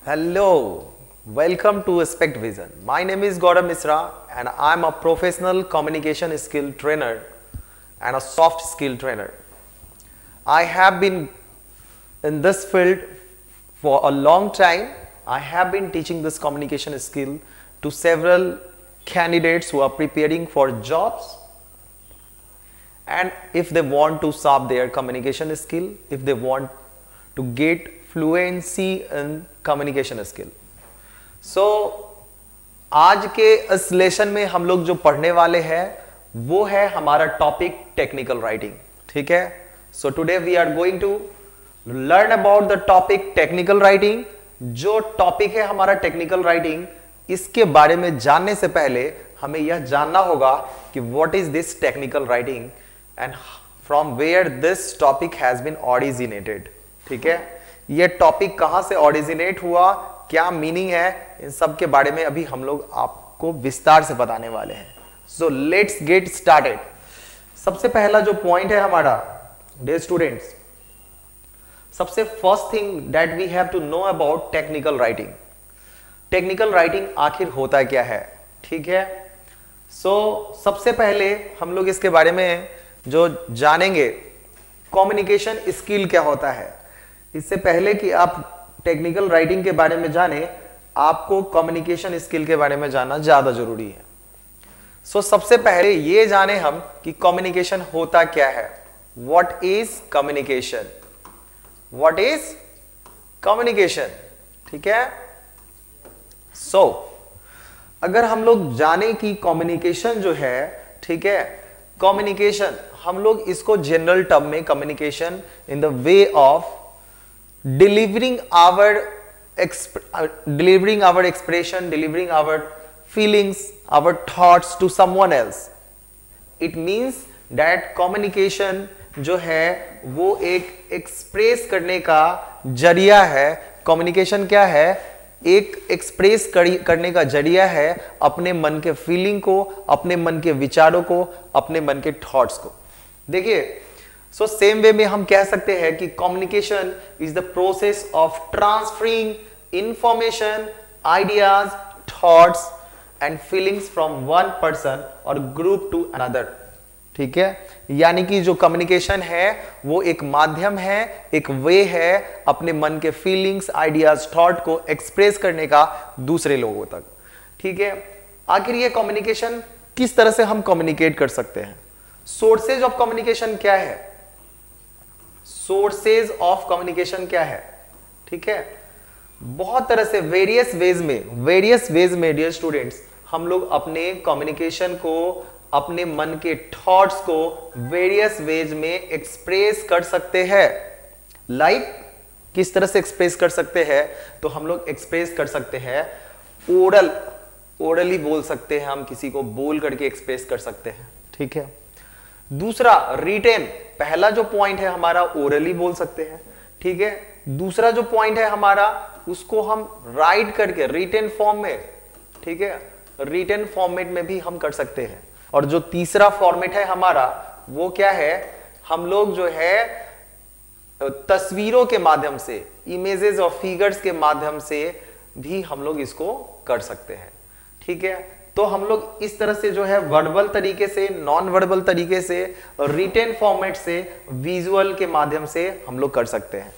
Hello, welcome to Aspect Vision. My name is Gaurav Misra and I am a professional communication skill trainer and a soft skill trainer. I have been in this field for a long time. I have been teaching this communication skill to several candidates who are preparing for jobs, and if they want to sharpen their communication skill, if they want to get fluency in communication skill. So आज के इस lesson में हम लोग जो पढ़ने वाले हैं वो है हमारा टॉपिक टेक्निकल राइटिंग. ठीक है. So today we are going to learn about the topic technical writing. जो टॉपिक है हमारा टेक्निकल राइटिंग, इसके बारे में जानने से पहले हमें यह जानना होगा कि what is this technical writing and from where this topic has been originated. ठीक है. यह टॉपिक कहां से ऑरिजिनेट हुआ, क्या मीनिंग है, इन सब के बारे में अभी हम लोग आपको विस्तार से बताने वाले हैं. So let's get started. सबसे पहला जो पॉइंट है हमारा, डियर स्टूडेंट्स, सबसे first thing that we have to know about technical writing. Technical writing आखिर होता क्या है. ठीक है. सो सबसे पहले हम लोग इसके बारे में जो जानेंगे, कम्युनिकेशन स्किल क्या होता है. इससे पहले कि आप टेक्निकल राइटिंग के बारे में जाने, आपको कम्युनिकेशन स्किल के बारे में जानना ज्यादा जरूरी है. सो सबसे पहले ये जाने हम कि कम्युनिकेशन होता क्या है. What is communication. What is communication. ठीक है. सो अगर हम लोग जाने कि कम्युनिकेशन जो है, ठीक है, कम्युनिकेशन हम लोग इसको जनरल टर्म में communication in the way of delivering our expression, delivering our feelings, our thoughts to someone else. It means that communication जो है वो एक एक्सप्रेस करने का जरिया है. कम्युनिकेशन क्या है? एक एक्सप्रेस करने का जरिया है अपने मन के फीलिंग को, अपने मन के विचारों को, अपने मन के थॉट्स को. देखिए, सो सेम वे में हम कह सकते हैं कि communication is the process of transferring information, ideas, thoughts and feelings from one person और ग्रुप टू अनदर. ठीक है. यानी कि जो कम्युनिकेशन है वो एक माध्यम है, एक वे है अपने मन के फीलिंग्स, आइडियाज, थॉट को एक्सप्रेस करने का दूसरे लोगों तक. ठीक है. आखिर ये कम्युनिकेशन किस तरह से हम कम्युनिकेट कर सकते हैं. सोर्सेज ऑफ कम्युनिकेशन क्या है. सोर्सेज ऑफ कम्युनिकेशन क्या है. ठीक है. बहुत तरह से वेरियस वेज में डियर स्टूडेंट्स हम लोग अपने कम्युनिकेशन को, अपने मन के थॉट्स को वेरियस वेज में एक्सप्रेस कर सकते हैं. लाइक किस तरह से एक्सप्रेस कर सकते हैं, तो हम लोग एक्सप्रेस कर सकते हैं ओरली बोल सकते हैं, हम किसी को बोल करके एक्सप्रेस कर सकते हैं. ठीक है. दूसरा रिटेन. पहला जो पॉइंट है हमारा ओरली बोल सकते हैं. ठीक है. दूसरा जो पॉइंट है हमारा, उसको हम राइट करके रिटेन फॉर्म में, ठीक है, रिटेन फॉर्मेट में भी हम कर सकते हैं. और जो तीसरा फॉर्मेट है हमारा वो क्या है, हम लोग जो है तस्वीरों के माध्यम से, इमेजेस और फिगर्स के माध्यम से भी हम लोग इसको कर सकते हैं. ठीक है. तो हम लोग इस तरह से जो है वर्बल तरीके से, नॉन वर्बल तरीके से, रिटेन फॉर्मेट से, विजुअल के माध्यम से हम लोग कर सकते हैं.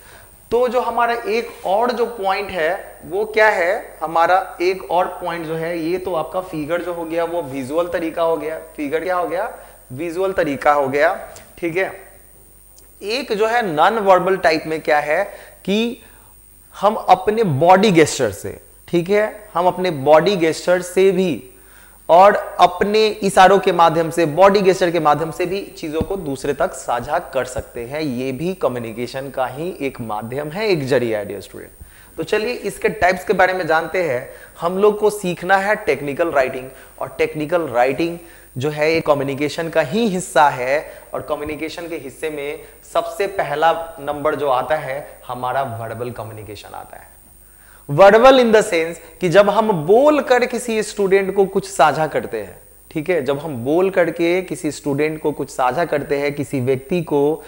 तो जो हमारा एक और जो पॉइंट है वो क्या है, हमारा एक और पॉइंट जो है, ये तो आपका फिगर जो हो गया वो विजुअल तरीका हो गया. फिगर क्या हो गया, विजुअल तरीका हो गया. ठीक है. एक जो है नॉन वर्बल टाइप में क्या है कि हम अपने बॉडी गेस्चर से, ठीक है, हम अपने बॉडी गेस्चर से भी और अपने इशारों के माध्यम से, बॉडी गेस्चर के माध्यम से भी चीजों को दूसरे तक साझा कर सकते हैं. ये भी कम्युनिकेशन का ही एक माध्यम है, एक जरिया है डियर स्टूडेंट. तो चलिए इसके टाइप्स के बारे में जानते हैं. हम लोग को सीखना है टेक्निकल राइटिंग, और टेक्निकल राइटिंग जो है ये कम्युनिकेशन का ही हिस्सा है. और कम्युनिकेशन के हिस्से में सबसे पहला नंबर जो आता है हमारा वर्बल कम्युनिकेशन आता है. वर्बल इन द सेंस कि जब हम बोल कर किसी स्टूडेंट को कुछ साझा करते हैं. ठीक है. जब हम बोल करके किसी स्टूडेंट को कुछ साझा करते हैं, किसी व्यक्ति को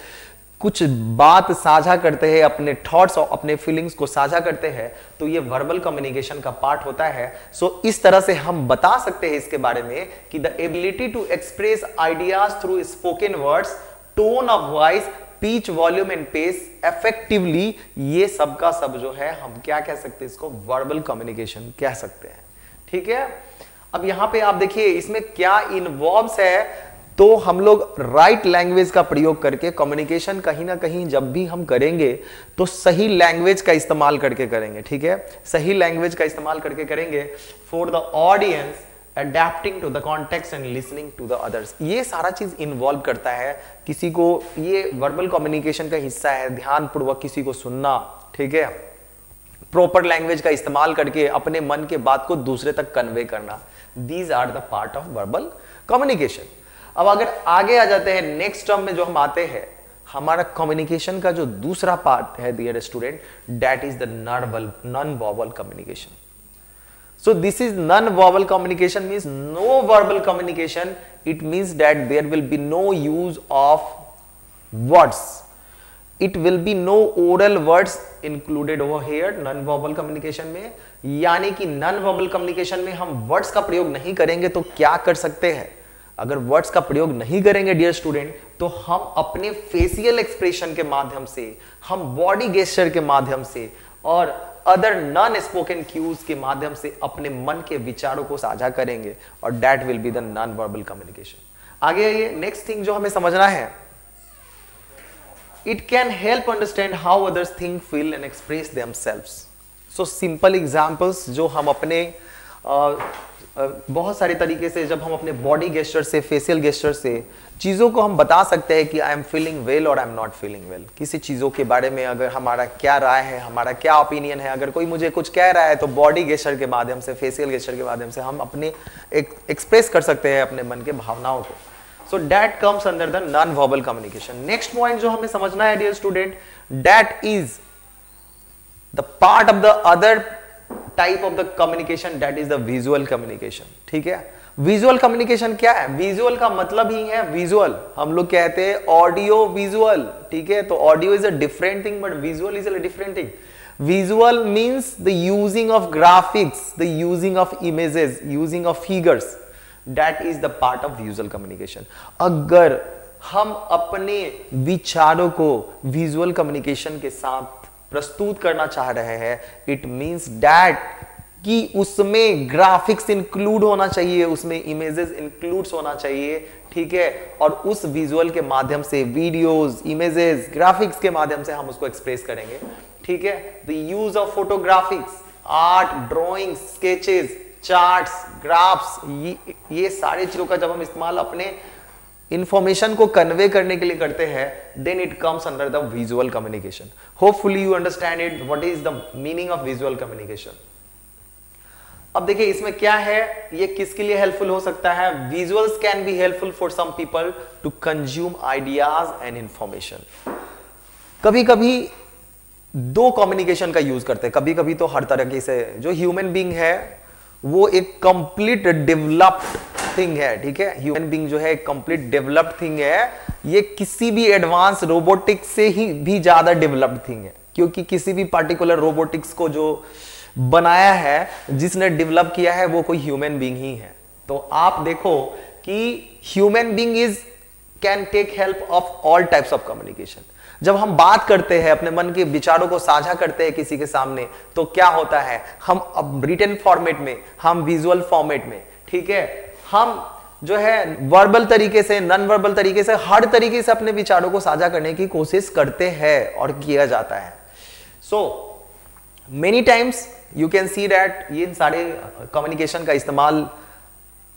कुछ बात साझा करते हैं, अपने थॉट्स और अपने फीलिंग्स को साझा करते हैं, तो ये वर्बल कम्युनिकेशन का पार्ट होता है। सो इस तरह से हम बता सकते हैं इसके बारे में कि the ability to express ideas through spoken words, tone of voice, pitch, volume and pace effectively, ये सब का सब जो है हम क्या कह सकते हैं, इसको वर्बल कम्युनिकेशन कह सकते हैं। ठीक है, अब यहां पे आप देखिए इसमें क्या इन्वॉल्व्स है। तो हम लोग राइट लैंग्वेज का प्रयोग करके कम्युनिकेशन कहीं ना कहीं जब भी हम करेंगे तो सही लैंग्वेज का इस्तेमाल करके करेंगे। ठीक है, सही लैंग्वेज का इस्तेमाल करके करेंगे for the audience, adapting to the context and listening to the others. ये सारा चीज इन्वॉल्व करता है किसी को, ये वर्बल कम्युनिकेशन का हिस्सा है, ध्यानपूर्वक किसी को सुनना। ठीक है, प्रॉपर लैंग्वेज का इस्तेमाल करके अपने मन के बात को दूसरे तक कन्वे करना। These are the part of verbal communication. अब अगर आगे आ जाते हैं नेक्स्ट टर्म में जो हम आते हैं, हमारा कम्युनिकेशन का जो दूसरा पार्ट है dear student, that is the non verbal communication. So this is non verbal communication means no verbal communication. It means that there will be no use of words, it will be no oral words included over here non verbal communication में। यानी कि non verbal communication में हम words का प्रयोग नहीं करेंगे तो क्या कर सकते हैं, अगर वर्ड्स का प्रयोग नहीं करेंगे डियर स्टूडेंट, तो हम अपने फेशियल एक्सप्रेशन के माध्यम से, हम बॉडी गेस्चर के माध्यम से और अदर नॉन स्पोकन क्यूज के माध्यम से अपने मन के विचारों को साझा करेंगे, और that will be the non verbal communication. आगे ये नेक्स्ट थिंग जो हमें समझना है, it can help understand how others think, feel and express themselves. So simple examples जो हम अपने बहुत सारे तरीके से, जब हम अपने बॉडी गेस्चर से, फेशियल गेस्चर से चीज़ों को हम बता सकते हैं कि आई एम फीलिंग वेल और I am not feeling well. किसी चीज़ों के बारे में अगर हमारा क्या राय है, हमारा क्या ओपिनियन है, अगर कोई मुझे कुछ कह रहा है तो बॉडी गेस्चर के माध्यम से, फेशियल गेस्चर के माध्यम से हम अपने एक्सप्रेस कर सकते हैं अपने मन के भावनाओं को। So that comes under the non verbal communication. Next point जो हमें समझना है dear student, that is the part of the other type of the communication, that is the visual communication. ठीक है, विजुअल कम्युनिकेशन क्या है? विजुअल का मतलब ही है विजुअल, हम लोग कहते हैं ऑडियो विजुअल। ठीक है, तो audio is a different thing but visual is a different thing. Visual means the using of graphics, the using of images, using of figures, that is the part of visual communication. अगर हम अपने विचारों को visual communication के साथ प्रस्तुत करना चाह रहे हैं, इट मींस दैट कि उसमें ग्राफिक्स इंक्लूड होना चाहिए, उसमें इमेजेस इंक्लूड्स होना चाहिए। ठीक है, और उस विजुअल के माध्यम से, वीडियोस, इमेजेस, ग्राफिक्स के माध्यम से हम उसको एक्सप्रेस करेंगे। ठीक है, the use of photographics, art, drawing, sketches, charts, graphs, ये सारी चीजों का जब हम इस्तेमाल अपने इंफॉर्मेशन को कन्वे करने के लिए करते हैं, then it comes under the visual communication. Hopefully you understand it, what is the meaning of visual communication. अब देखिए इसमें क्या है, ये किसके लिए हेल्पफुल हो सकता है? Visuals can be helpful for some people to consume ideas and information. कभी कभी दो कम्युनिकेशन का यूज करते हैं, कभी कभी तो हर तरह से। जो ह्यूमन बीइंग है वो एक कंप्लीट डेवलप्ड थिंग है। ठीक है, ह्यूमन बीइंग जो है एक कंप्लीट डेवलप्ड थिंग है, ये किसी भी एडवांस रोबोटिक्स से ही भी ज्यादा डेवलप्ड थिंग है, क्योंकि किसी भी पार्टिकुलर रोबोटिक्स को जो बनाया है, जिसने डेवलप किया है, वो कोई ह्यूमन बीइंग ही है। तो आप देखो कि human being is can take help of all types of communication. जब हम बात करते हैं, अपने मन के विचारों को साझा करते हैं किसी के सामने, तो क्या होता है, हम अब रिटन फॉर्मेट में, हम विजुअल फॉर्मेट में, ठीक है, हम जो है वर्बल तरीके से, नॉन वर्बल तरीके से, हर तरीके से अपने विचारों को साझा करने की कोशिश करते हैं और किया जाता है। So many times you can see that ये सारे कम्युनिकेशन का इस्तेमाल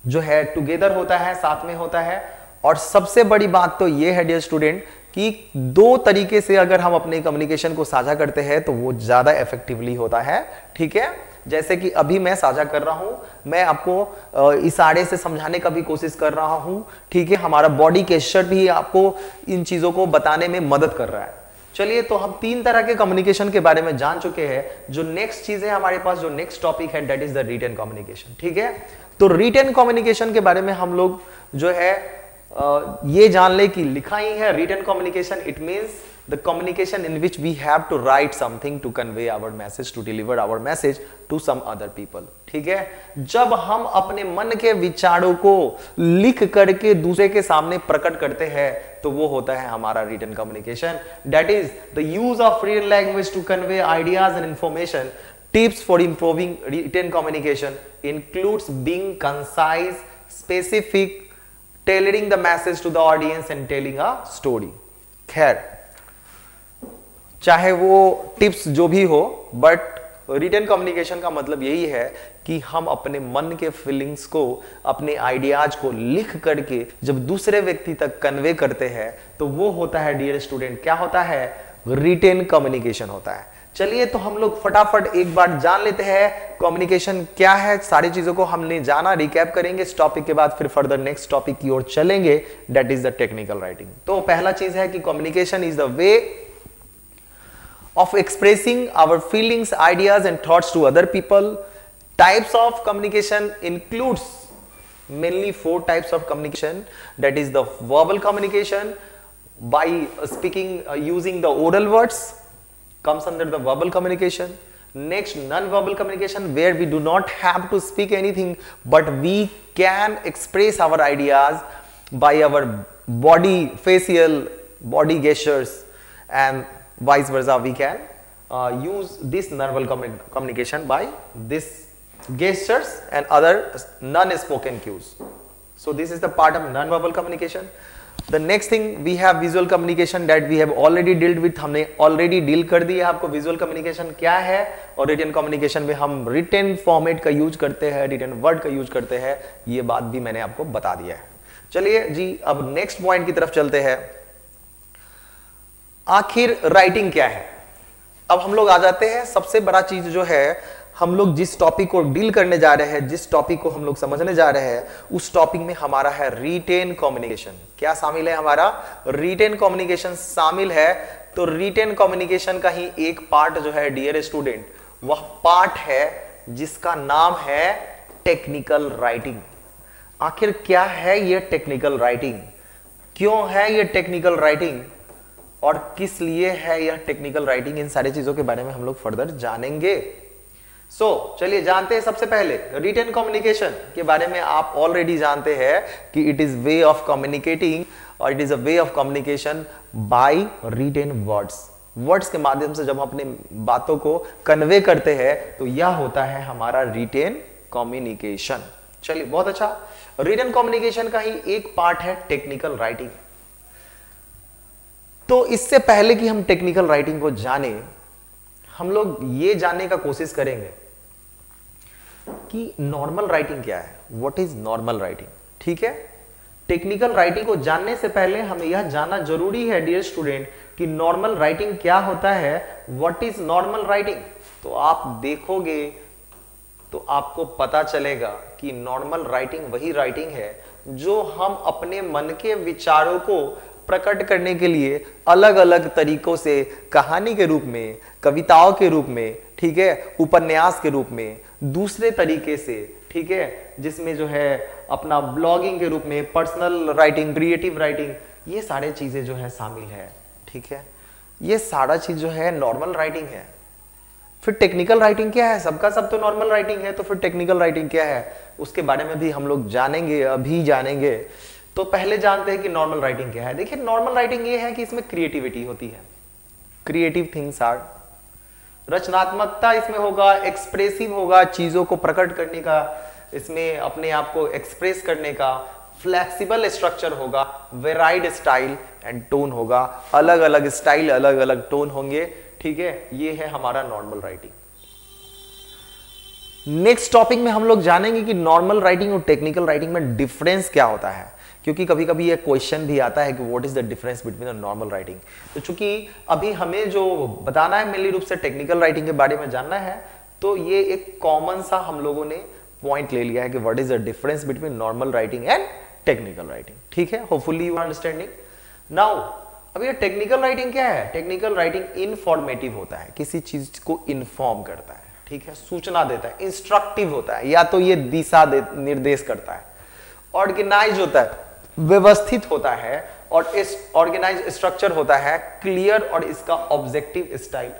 जो है टुगेदर होता है, साथ में होता है। और सबसे बड़ी बात तो ये है डियर स्टूडेंट कि दो तरीके से अगर हम अपने कम्युनिकेशन को साझा करते हैं तो वो ज्यादा इफेक्टिवली होता है। ठीक है, जैसे कि अभी मैं साझा कर रहा हूं, मैं आपको इशारे से समझाने का भी कोशिश कर रहा हूं। ठीक है, हमारा बॉडी गेस्चर भी आपको इन चीजों को बताने में मदद कर रहा है। चलिए, तो हम तीन तरह के कम्युनिकेशन के बारे में जान चुके हैं। जो नेक्स्ट चीज है हमारे पास, जो नेक्स्ट टॉपिक है, that is the written communication. ठीक है, तो रिटन कम्युनिकेशन के बारे में हम लोग जो है ये जान ले कि लिखा ही है written communication, it means the communication in which we have to write something to convey our message, to deliver our message to some other people. ठीक है, जब हम अपने मन के विचारों को लिख करके दूसरे के सामने प्रकट करते हैं तो वो होता है हमारा written communication. That is the use of written language to convey ideas and information. Tips for improving written communication includes being concise, specific, tailoring the message to the audience and telling a story. खैर, चाहे वो tips जो भी हो, but written communication का मतलब यही है कि हम अपने मन के फीलिंग्स को, अपने आइडियाज को लिख करके जब दूसरे व्यक्ति तक कन्वे करते हैं तो वो होता है, डियर स्टूडेंट, क्या होता है? रिटन कम्युनिकेशन होता है. चलिए तो हम लोग फटाफट एक बार जान लेते हैं कम्युनिकेशन क्या है. सारी चीजों को हमने जाना, रिकैप करेंगे इस टॉपिक के बाद, फिर फर्दर नेक्स्ट टॉपिक की ओर चलेंगे, that is the technical writing. तो पहला चीज है कि communication is the way of expressing our feelings, ideas and thoughts to other people. Types of communication includes mainly 4 types of communication. That is the verbal communication by speaking using the oral words, comes under the verbal communication. Next, non-verbal communication, where we do not have to speak anything but we can express our ideas by our body, facial body gestures, and vice versa. We can use this non-verbal communication by this gestures and other non-spoken cues. So this is the part of non-verbal communication. The next thing we have visual communication that we have already dealt with. हमने already deal कर दिया आपको visual communication क्या है, और written communication में हम written format का यूज करते हैं, written word का यूज करते हैं, ये बात भी मैंने आपको बता दिया है. चलिए जी, अब नेक्स्ट पॉइंट की तरफ चलते हैं. आखिर राइटिंग क्या है? अब हम लोग आ जाते हैं, सबसे बड़ा चीज जो है, हम लोग जिस टॉपिक को डील करने जा रहे हैं, जिस टॉपिक को हम लोग समझने जा रहे हैं, उस टॉपिक में हमारा है रिटेन कम्युनिकेशन. क्या शामिल है? हमारा रिटेन कम्युनिकेशन शामिल है. तो रिटेन कम्युनिकेशन का ही एक पार्ट जो है डियर स्टूडेंट, वह पार्ट है जिसका नाम है टेक्निकल राइटिंग. आखिर क्या है ये टेक्निकल राइटिंग? क्यों है ये टेक्निकल राइटिंग और किस लिए है यह टेक्निकल राइटिंग? इन सारी चीजों के बारे में हम लोग फर्दर जानेंगे. चलिए जानते हैं. सबसे पहले रिटन कम्युनिकेशन के बारे में आप ऑलरेडी जानते हैं कि it is way of communicating, और it is a way of communication by written words. Words के माध्यम से जब हम अपने बातों को कन्वे करते हैं तो यह होता है हमारा रिटन कम्युनिकेशन. चलिए, बहुत अच्छा. रिटन कम्युनिकेशन का ही एक पार्ट है टेक्निकल राइटिंग. तो इससे पहले कि हम टेक्निकल राइटिंग को जाने, हम लोग ये जानने का कोशिश करेंगे कि नॉर्मल राइटिंग क्या है. What is normal writing? ठीक है, टेक्निकल राइटिंग को जानने से पहले हमें यह जानना जरूरी है डियर स्टूडेंट कि नॉर्मल राइटिंग क्या होता है. What is normal writing? तो आप देखोगे तो आपको पता चलेगा कि नॉर्मल राइटिंग वही राइटिंग है जो हम अपने मन के विचारों को प्रकट करने के लिए अलग अलग तरीकों से, कहानी के रूप में, कविताओं के रूप में, ठीक है, उपन्यास के रूप में, दूसरे तरीके से, ठीक है, जिसमें जो है अपना ब्लॉगिंग के रूप में, पर्सनल राइटिंग, क्रिएटिव राइटिंग, ये सारे चीजें जो है शामिल है. ठीक है, ये सारा चीज जो है नॉर्मल राइटिंग है. फिर टेक्निकल राइटिंग क्या है? सबका सब तो नॉर्मल राइटिंग है, तो फिर टेक्निकल राइटिंग क्या है उसके बारे में भी हम लोग जानेंगे, अभी जानेंगे. तो पहले जानते हैं कि नॉर्मल राइटिंग क्या है. देखिए, नॉर्मल राइटिंग ये है कि इसमें क्रिएटिविटी होती है. क्रिएटिव थिंग्स आर, रचनात्मकता इसमें होगा, एक्सप्रेसिव होगा, चीजों को प्रकट करने का, इसमें अपने आप को एक्सप्रेस करने का, फ्लेक्सिबल स्ट्रक्चर होगा, वेराइड स्टाइल एंड टोन होगा. अलग अलग स्टाइल, अलग अलग टोन होंगे. ठीक है, ये है हमारा नॉर्मल राइटिंग. नेक्स्ट टॉपिक में हम लोग जानेंगे कि नॉर्मल राइटिंग और टेक्निकल राइटिंग में डिफरेंस क्या होता है, क्योंकि कभी कभी ये क्वेश्चन भी आता है कि what is the difference between the normal writing. तो चूंकि अभी हमें जो बताना है मेनली रूप से टेक्निकल राइटिंग के बारे में जानना है, तो ये एक कॉमन सा हम लोगों ने पॉइंट ले लिया है कि what is the difference between normal writing and technical writing. ठीक है, hopefully you are understanding now. अब ये टेक्निकल राइटिंग क्या है? टेक्निकल राइटिंग इनफॉर्मेटिव होता है, किसी चीज को इन्फॉर्म करता है, ठीक है, सूचना देता है, इंस्ट्रक्टिव होता है, या तो ये दिशा निर्देश करता है, ऑर्गेनाइज होता है, व्यवस्थित होता है, और इस ऑर्गेनाइज स्ट्रक्चर होता है क्लियर और इसका ऑब्जेक्टिव स्टाइल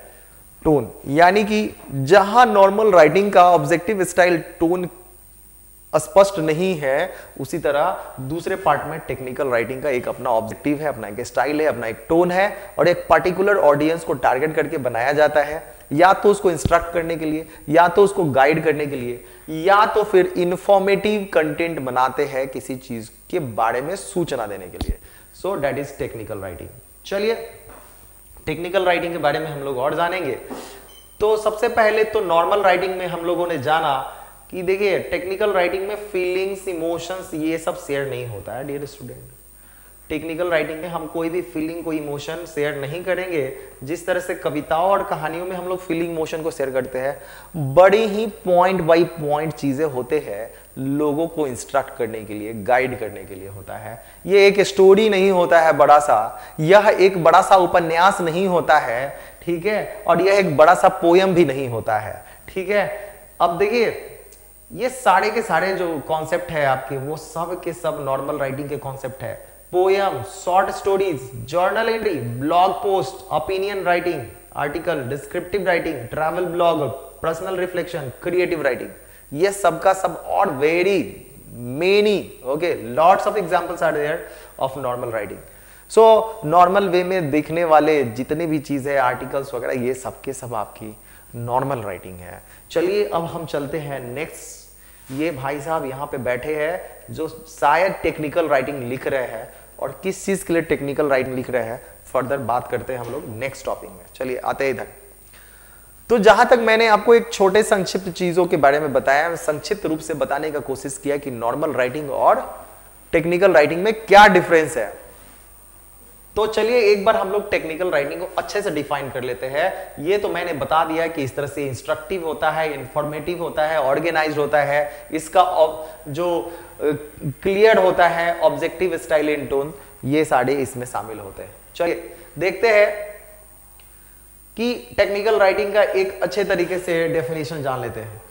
टोन। यानी कि जहां नॉर्मल राइटिंग का ऑब्जेक्टिव स्टाइल टोन स्पष्ट नहीं है, उसी तरह दूसरे पार्ट में टेक्निकल राइटिंग का एक अपना ऑब्जेक्टिव है, अपना एक स्टाइल है, अपना एक टोन है और एक पर्टिकुलर ऑडियंस को टारगेट करके बनाया जाता है, या तो उसको इंस्ट्रक्ट करने के लिए, या तो उसको गाइड करने के लिए, या तो फिर इंफॉर्मेटिव कंटेंट बनाते हैं किसी चीज के बारे में सूचना देने के लिए। So that is technical writing. चलिए टेक्निकल राइटिंग के बारे में हम लोग और जानेंगे। तो सबसे पहले तो नॉर्मल राइटिंग में हम लोगों ने जाना कि देखिए टेक्निकल राइटिंग में फीलिंग्स, इमोशंस ये सब शेयर नहीं होता है डियर स्टूडेंट। टेक्निकल राइटिंग में हम कोई भी फीलिंग, कोई इमोशन शेयर नहीं करेंगे। जिस तरह से कविताओं और कहानियों में हम लोग फीलिंग, इमोशन को शेयर करते हैं, बड़ी ही पॉइंट बाय पॉइंट चीजें होते हैं, लोगों को इंस्ट्रक्ट करने के लिए, गाइड करने के लिए होता है। ये एक स्टोरी नहीं होता है बड़ा सा, यह एक बड़ा सा उपन्यास नहीं होता है, ठीक है, और यह एक बड़ा सा पोयम भी नहीं होता है, ठीक है। अब देखिए ये सारे के सारे जो कॉन्सेप्ट है आपके, वो सब के सब नॉर्मल राइटिंग के कॉन्सेप्ट है। Poem, short stories, journal entry, blog post, opinion writing, article, descriptive writing, travel blog, personal reflection, creative writing, ये सब का सब और very many, okay, lots of examples are there of normal writing. So normal way में दिखने वाले जितने भी चीज है, आर्टिकल्स वगैरह, ये सब के सब आपकी नॉर्मल राइटिंग है। चलिए अब हम चलते हैं नेक्स्ट। ये भाई साहब यहाँ पे बैठे हैं जो शायद टेक्निकल राइटिंग लिख रहे हैं, और किस चीज के लिए टेक्निकल राइटिंग लिख रहे हैं फर्दर बात करते हैं हम लोग नेक्स्ट टॉपिक में। चलिए आते हैं इधर। तो जहां तक मैंने आपको एक छोटे संक्षिप्त चीजों के बारे में बताया, संक्षिप्त रूप से बताने का कोशिश किया कि नॉर्मल राइटिंग और टेक्निकल राइटिंग में क्या डिफरेंस है। तो चलिए एक बार हम लोग टेक्निकल राइटिंग को अच्छे से डिफाइन कर लेते हैं। ये तो मैंने बता दिया कि इस तरह से इंस्ट्रक्टिव होता है, इंफॉर्मेटिव होता है, ऑर्गेनाइज्ड होता है, इसका जो क्लियर होता है, ऑब्जेक्टिव स्टाइल इन टोन, ये सारे इसमें शामिल होते हैं। चलिए देखते हैं कि टेक्निकल राइटिंग का एक अच्छे तरीके से डेफिनेशन जान लेते हैं।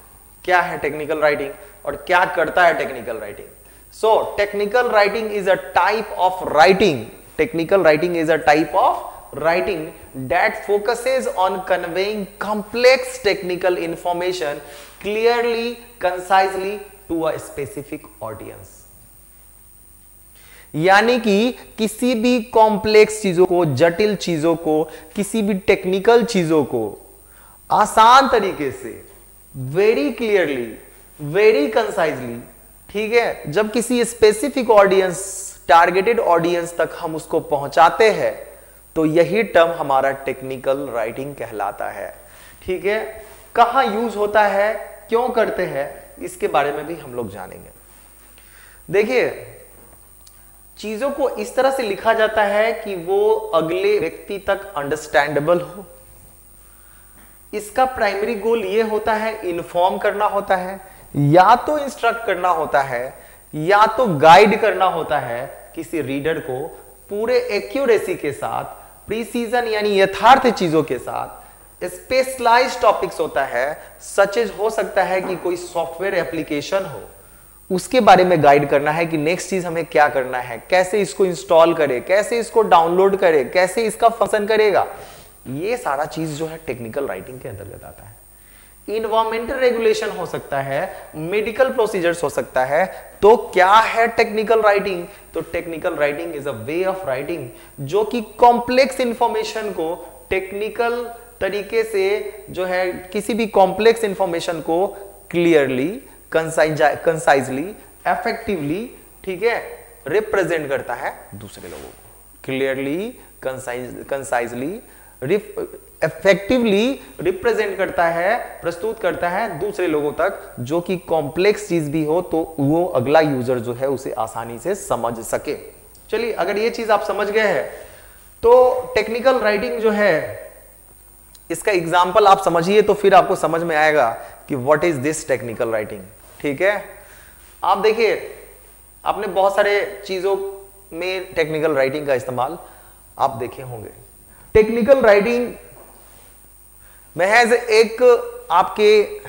क्या है टेक्निकल राइटिंग और क्या करता है technical writing. So technical writing is a type of writing. Technical writing is a type of writing that focuses on conveying complex technical information clearly, concisely to a specific audience. यानी कि किसी भी complex चीजों को, जटिल चीजों को, किसी भी टेक्निकल चीजों को आसान तरीके से, वेरी क्लियरली, वेरी कंसाइजली, ठीक है, जब किसी स्पेसिफिक ऑडियंस, टारगेटेड ऑडियंस तक हम उसको पहुंचाते हैं, तो यही टर्म हमारा टेक्निकल राइटिंग कहलाता है। ठीक है, कहां यूज होता है, क्यों करते हैं, इसके बारे में भी हम लोग जानेंगे। देखिए, चीजों को इस तरह से लिखा जाता है कि वो अगले व्यक्ति तक अंडरस्टैंडेबल हो। इसका प्राइमरी गोल ये होता है, इन्फॉर्म करना होता है, या तो इंस्ट्रक्ट करना होता है, या तो गाइड करना होता है किसी रीडर को पूरे एक्यूरेसी के साथ, प्रीसीजन यानी यथार्थ चीजों के साथ। स्पेशलाइज्ड टॉपिक्स होता है, सच हो सकता है कि कोई सॉफ्टवेयर एप्लीकेशन हो, उसके बारे में गाइड करना है कि नेक्स्ट चीज हमें क्या करना है, कैसे इसको इंस्टॉल करें, कैसे इसको डाउनलोड करें, कैसे इसका फंक्शन करेगा। ये सारा चीज जो है टेक्निकल राइटिंग के अंतर्गत आता है। इन्वायरमेंटल रेगुलेशन हो सकता है, मेडिकल प्रोसीजर्स हो सकता है। तो क्या है टेक्निकल राइटिंग? तो technical writing is a way of writing जो कि कॉम्प्लेक्स इंफॉर्मेशन को टेक्निकल तरीके से, जो है किसी भी कॉम्प्लेक्स इंफॉर्मेशन को क्लियरली, कंसाइजली, इफेक्टिवली, ठीक है, रिप्रेजेंट करता है दूसरे लोगों को। क्लियरली, कंसाइजली, इफेक्टिवली रिप्रेजेंट करता है, प्रस्तुत करता है दूसरे लोगों तक, जो कि कॉम्प्लेक्स चीज भी हो तो वो अगला यूजर जो है उसे आसानी से समझ सके। चलिए, अगर ये चीज आप समझ गए हैं तो टेक्निकल राइटिंग जो है, इसका एग्जांपल आप समझिए तो फिर आपको समझ में आएगा कि what is this technical writing. ठीक है, आप देखिए, आपने बहुत सारे चीजों में टेक्निकल राइटिंग का इस्तेमाल आप देखे होंगे। टेक्निकल राइटिंग महज एक आपके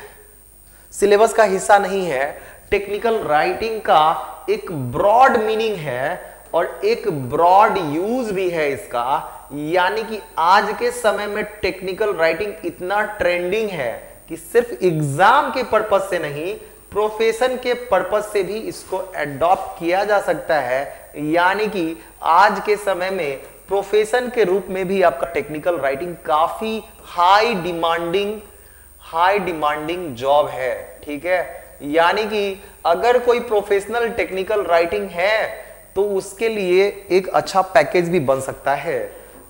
सिलेबस का हिस्सा नहीं है। टेक्निकल राइटिंग का एक ब्रॉड मीनिंग है और एक ब्रॉड यूज भी है इसका, यानी कि आज के समय में टेक्निकल राइटिंग इतना ट्रेंडिंग है कि सिर्फ एग्जाम के पर्पस से नहीं, प्रोफेशन के पर्पस से भी इसको एडॉप्ट किया जा सकता है। यानी कि आज के समय में प्रोफेशन के रूप में भी आपका टेक्निकल राइटिंग काफी हाई डिमांडिंग जॉब है। ठीक है, यानी कि अगर कोई प्रोफेशनल टेक्निकल राइटिंग है तो उसके लिए एक अच्छा पैकेज भी बन सकता है।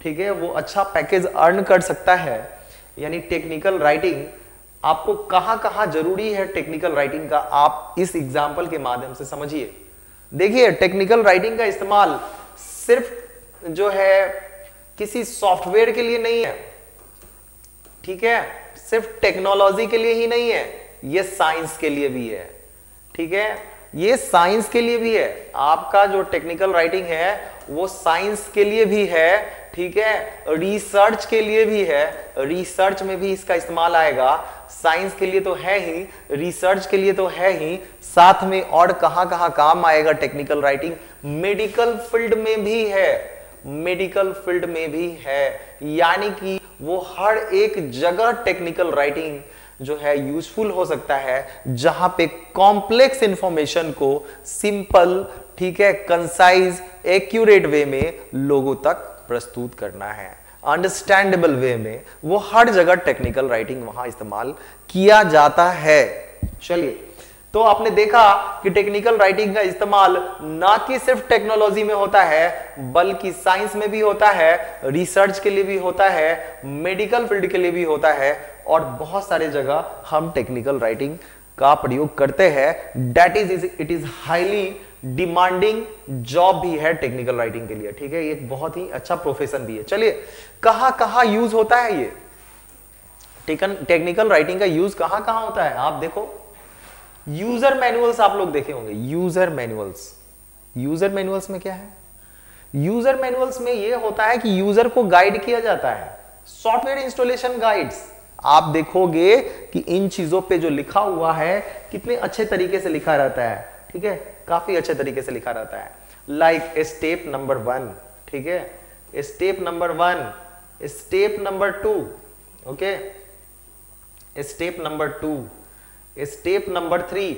ठीक है, वो अच्छा पैकेज अर्न कर सकता है। यानी टेक्निकल राइटिंग आपको कहां कहां जरूरी है, टेक्निकल राइटिंग का आप इस एग्जाम्पल के माध्यम से समझिए। देखिए, टेक्निकल राइटिंग का इस्तेमाल सिर्फ जो है किसी सॉफ्टवेयर के लिए नहीं है। ठीक है, सिर्फ टेक्नोलॉजी के लिए ही नहीं है, ये साइंस के लिए भी है। ठीक है, ये साइंस के लिए भी है। आपका जो टेक्निकल राइटिंग है वो साइंस के लिए भी है। ठीक है, रिसर्च के लिए भी है, रिसर्च में भी इसका इस्तेमाल आएगा। साइंस के लिए तो है ही, रिसर्च के लिए तो है ही, साथ में और कहां कहां काम आएगा टेक्निकल राइटिंग? मेडिकल फील्ड में भी है, मेडिकल फील्ड में भी है। यानी कि वो हर एक जगह टेक्निकल राइटिंग जो है यूजफुल हो सकता है, जहां पे कॉम्प्लेक्स इंफॉर्मेशन को सिंपल, ठीक है, कंसाइज, एक्यूरेट वे में लोगों तक प्रस्तुत करना है, अंडरस्टैंडेबल वे में, वो हर जगह टेक्निकल राइटिंग वहां इस्तेमाल किया जाता है। चलिए, तो आपने देखा कि टेक्निकल राइटिंग का इस्तेमाल ना कि सिर्फ टेक्नोलॉजी में होता है, बल्कि साइंस में भी होता है, रिसर्च के लिए भी होता है, मेडिकल फील्ड के लिए भी होता है, और बहुत सारे जगह हम टेक्निकल राइटिंग का प्रयोग करते हैं। That is it is highly demanding job भी है टेक्निकल राइटिंग के लिए। ठीक है, ये बहुत ही अच्छा प्रोफेशन भी है। चलिए, कहां कहां यूज होता है ये टेक्निकल राइटिंग का यूज कहां कहां होता है? आप देखो, यूजर मैनुअल्स आप लोग देखे होंगे। यूजर मैनुअल्स, यूजर मैनुअल्स में क्या है? यूजर मैनुअल्स में यह होता है कि यूजर को गाइड किया जाता है। सॉफ्टवेयर इंस्टॉलेशन गाइड्स, आप देखोगे कि इन चीजों पे जो लिखा हुआ है कितने अच्छे तरीके से लिखा रहता है। ठीक है, काफी अच्छे तरीके से लिखा रहता है। लाइक स्टेप नंबर 1, ठीक है, step number 1, step number 2, okay, step number 2, step number 3,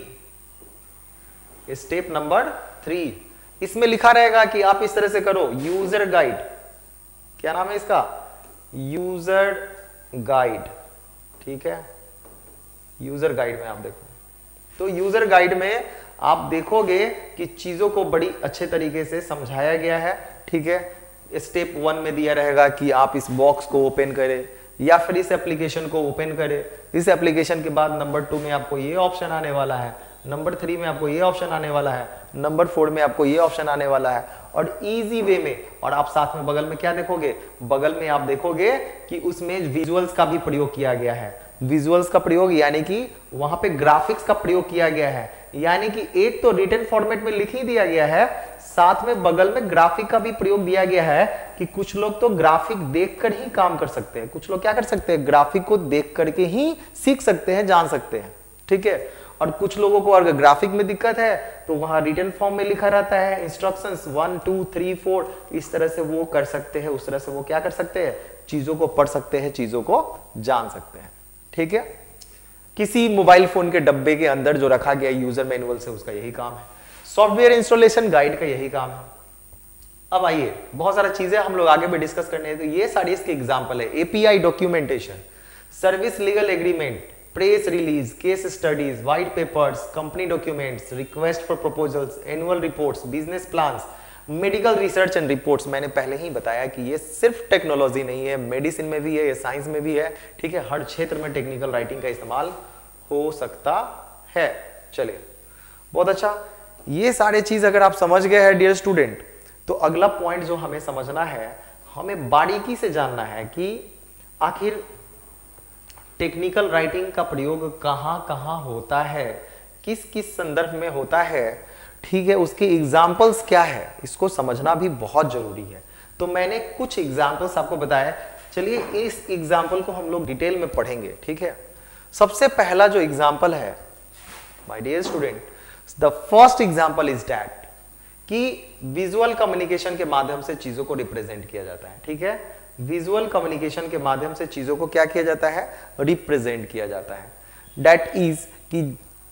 step number 3, इसमें लिखा रहेगा कि आप इस तरह से करो। यूजर गाइड, क्या नाम है इसका? User guide. ठीक है, यूजर गाइड में आप देखो, तो यूजर गाइड में आप देखोगे कि चीजों को बड़ी अच्छे तरीके से समझाया गया है। ठीक है, स्टेप 1 में दिया रहेगा कि आप इस बॉक्स को ओपन करें या फिर इस एप्लीकेशन को ओपन करें। इस एप्लीकेशन के बाद नंबर 2 में आपको ये ऑप्शन आने वाला है, नंबर 3 में आपको ये ऑप्शन आने वाला है, नंबर 4 में आपको ये ऑप्शन आने वाला है, और इजी वे में। और आप साथ में बगल में क्या देखोगे? बगल में आप देखोगे कि उसमें विजुअल्स का भी प्रयोग किया गया है। विजुअल्स का प्रयोग यानी कि वहां पे ग्राफिक्स का प्रयोग किया गया है। यानी कि एक तो रिटन फॉर्मेट में लिख ही दिया गया है, साथ में बगल में ग्राफिक का भी प्रयोग दिया गया है कि कुछ लोग तो ग्राफिक देखकर ही काम कर सकते हैं। कुछ लोग क्या कर सकते हैं? ग्राफिक को देख करके ही सीख सकते हैं, जान सकते हैं। ठीक है, और कुछ लोगों को अगर ग्राफिक में दिक्कत है तो वहां रिटन फॉर्म में लिखा रहता है इंस्ट्रक्शंस 1 2 3 4, इस तरह से वो कर सकते हैं, उस तरह से वो क्या कर सकते हैं? चीजों को पढ़ सकते हैं, चीजों को जान सकते हैं। ठीक है, किसी मोबाइल फोन के डब्बे के अंदर जो रखा गया यूजर मैनुअल से, उसका यही काम है। सॉफ्टवेयर इंस्टॉलेशन गाइड का यही काम है। अब आइए, बहुत सारी चीजें हम लोग आगे भी डिस्कस करने हैं, तो ये सारी इसके एग्जांपल है। API documentation, service legal agreement, press release, case studies, white papers, company documents, request for proposals, annual reports, business plans, medical research and reports. मैंने पहले ही बताया कि ये सिर्फ टेक्नोलॉजी नहीं है, मेडिसिन में भी है, ये साइंस में भी है। ठीक है, हर क्षेत्र में टेक्निकल राइटिंग का इस्तेमाल हो सकता है। चलिए, बहुत अच्छा, ये सारे चीज अगर आप समझ गए हैं डियर स्टूडेंट, तो अगला पॉइंट जो हमें समझना है, हमें बारीकी से जानना है कि आखिर टेक्निकल राइटिंग का प्रयोग कहां कहां होता है, किस किस संदर्भ में होता है। ठीक है, उसके एग्जाम्पल्स क्या है, इसको समझना भी बहुत जरूरी है। तो मैंने कुछ एग्जाम्पल्स आपको बताया। चलिए, इस एग्जाम्पल को हम लोग डिटेल में पढ़ेंगे। ठीक है, सबसे पहला जो एग्जाम्पल है my dear student, the first example is that कि विजुअल कम्युनिकेशन के माध्यम से चीजों को रिप्रेजेंट किया जाता है। ठीक है, विजुअल कम्युनिकेशन के माध्यम से चीजों को क्या किया जाता है, रिप्रेजेंट किया जाता है। दैट इज कि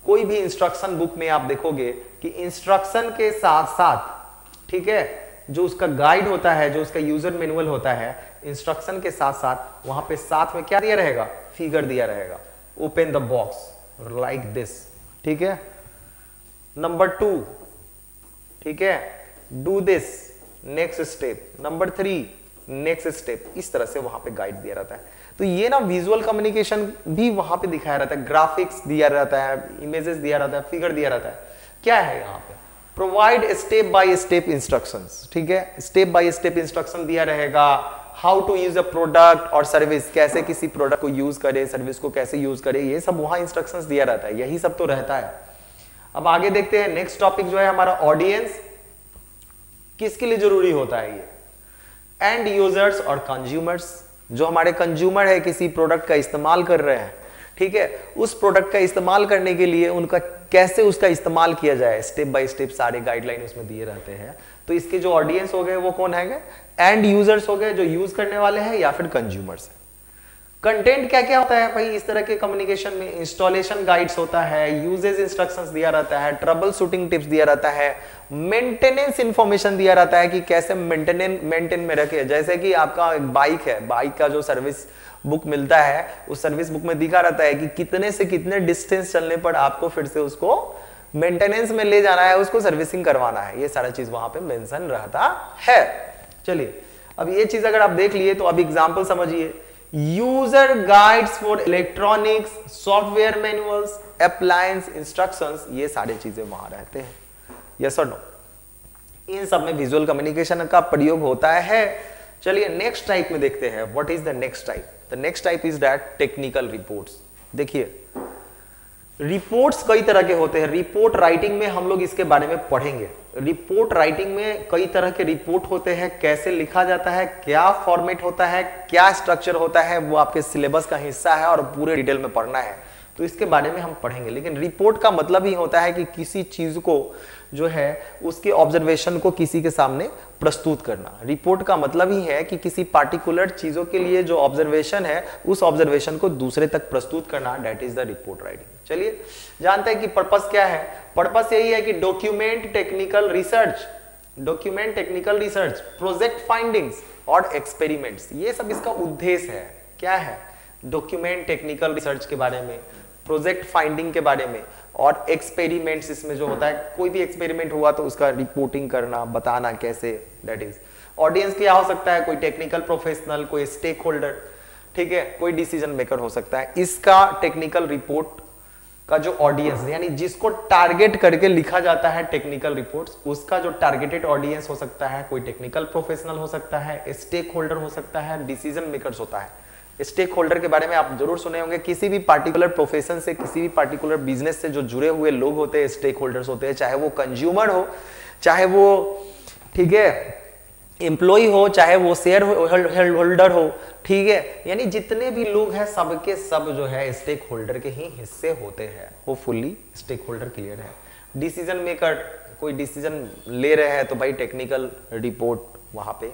कोई भी इंस्ट्रक्शन बुक में आप देखोगे कि इंस्ट्रक्शन के साथ साथ, ठीक है, जो उसका गाइड होता है, जो उसका यूजर मैनुअल होता है, इंस्ट्रक्शन के साथ साथ वहां पे साथ में क्या दिया रहेगा, फिगर दिया रहेगा, open the box like this. ठीक है, नंबर 2, ठीक है, do this, next step, number 3 next step, इस तरह से वहां पे गाइड दिया रहता है। तो ये ना विजुअल कम्युनिकेशन भी वहां पे दिखाया रहता है, ग्राफिक्स दिया रहता है, इमेजेस दिया रहता है, फिगर दिया रहता है। क्या है यहाँ पे, provide step by step instructions. ठीक है, स्टेप बाय स्टेप इंस्ट्रक्शन दिया रहेगा, how to use a product और सर्विस, कैसे किसी प्रोडक्ट को यूज करे, सर्विस को कैसे यूज करे, ये सब वहां इंस्ट्रक्शंस दिया रहता है, यही सब तो रहता है। अब आगे देखते हैं, नेक्स्ट टॉपिक जो है हमारा ऑडियंस, किसके लिए जरूरी होता है ये, एंड यूजर्स और कंज्यूमर्स। जो हमारे कंज्यूमर है, किसी प्रोडक्ट का इस्तेमाल कर रहे हैं, ठीक है, उस प्रोडक्ट का इस्तेमाल करने के लिए उनका कैसे उसका इस्तेमाल किया जाए, स्टेप बाय स्टेप सारे गाइडलाइन उसमें दिए रहते हैं। तो इसके जो ऑडियंस हो गए वो कौन है, एंड यूजर्स हो गए, जो यूज करने वाले हैं, या फिर कंज्यूमर्स है। कंटेंट क्या क्या होता है भाई इस तरह के कम्युनिकेशन में, इंस्टॉलेशन गाइड्स होता है, यूजेज इंस्ट्रक्शंस दिया रहता है, ट्रबल शूटिंग टिप्स दिया रहता है, मेंटेनेंस इंफॉर्मेशन दिया रहता है कि कैसे मेंटेन में रखे। जैसे कि आपका एक बाइक है, बाइक का जो सर्विस बुक मिलता है, उस सर्विस बुक में दिखा रहता है कि कितने से कितने डिस्टेंस चलने पर आपको फिर से उसको मेंटेनेंस में ले जाना है, उसको सर्विसिंग करवाना है, ये सारा चीज वहां पे मेंशन रहता है। चलिए, अब ये चीज अगर आप देख लिए तो अब एग्जांपल समझिए, user guides for electronics, software manuals, appliance instructions, ये सारे चीजें वहां रहते हैं। यस और नो, इन सब में विजुअल कम्युनिकेशन का प्रयोग होता है। चलिए नेक्स्ट टाइप में देखते हैं, what is the next type. The next type is that technical reports. देखिए, रिपोर्ट्स कई तरह के होते हैं, रिपोर्ट राइटिंग में हम लोग इसके बारे में पढ़ेंगे। रिपोर्ट राइटिंग में कई तरह के रिपोर्ट होते हैं, कैसे लिखा जाता है, क्या फॉर्मेट होता है, क्या स्ट्रक्चर होता है, वो आपके सिलेबस का हिस्सा है और पूरे डिटेल में पढ़ना है, तो इसके बारे में हम पढ़ेंगे। लेकिन रिपोर्ट का मतलब ही होता है कि किसी चीज को जो है उसके ऑब्जर्वेशन को किसी के सामने प्रस्तुत करना। रिपोर्ट का मतलब ही है कि किसी पार्टिकुलर चीजों के लिए जो ऑब्जर्वेशन है, उस ऑब्जर्वेशन को दूसरे तक प्रस्तुत करना, that is the report writing. चलिए जानते हैं कि पर्पस क्या है। पर्पस यही है कि document technical research, document technical research, project findings और एक्सपेरिमेंट्स, ये सब इसका उद्देश्य है। क्या है, डॉक्यूमेंट टेक्निकल रिसर्च के बारे में, प्रोजेक्ट फाइंडिंग के बारे में और एक्सपेरिमेंट्स, इसमें जो होता है कोई भी एक्सपेरिमेंट हुआ तो उसका रिपोर्टिंग करना, बताना कैसे, दैट इज। ऑडियंस क्या हो सकता है, कोई टेक्निकल प्रोफेशनल, कोई स्टेक होल्डर, ठीक है, कोई डिसीजन मेकर हो सकता है। इसका टेक्निकल रिपोर्ट का जो ऑडियंस यानी जिसको टारगेट करके लिखा जाता है टेक्निकल रिपोर्ट्स, उसका जो टारगेटेड ऑडियंस हो सकता है, कोई टेक्निकल प्रोफेशनल हो सकता है, स्टेक होल्डर हो सकता है, डिसीजन मेकर्स होता है। स्टेक होल्डर के बारे में आप जरूर सुने होंगे, किसी भी पार्टिकुलर प्रोफेशन से, किसी भी पार्टिकुलर बिजनेस से जो जुड़े हुए लोग होते हैं, स्टेक होल्डर्स होते हैं, चाहे वो कंज्यूमर हो, चाहे वो, ठीक है, एम्प्लॉय हो, चाहे वो शेयर होल्डर हो, ठीक है, यानी जितने भी लोग हैं सबके सब जो है स्टेक होल्डर के ही हिस्से होते हैं। होपफुली स्टेक होल्डर क्लियर है। डिसीजन मेकर, कोई डिसीजन ले रहे हैं तो भाई टेक्निकल रिपोर्ट वहां पे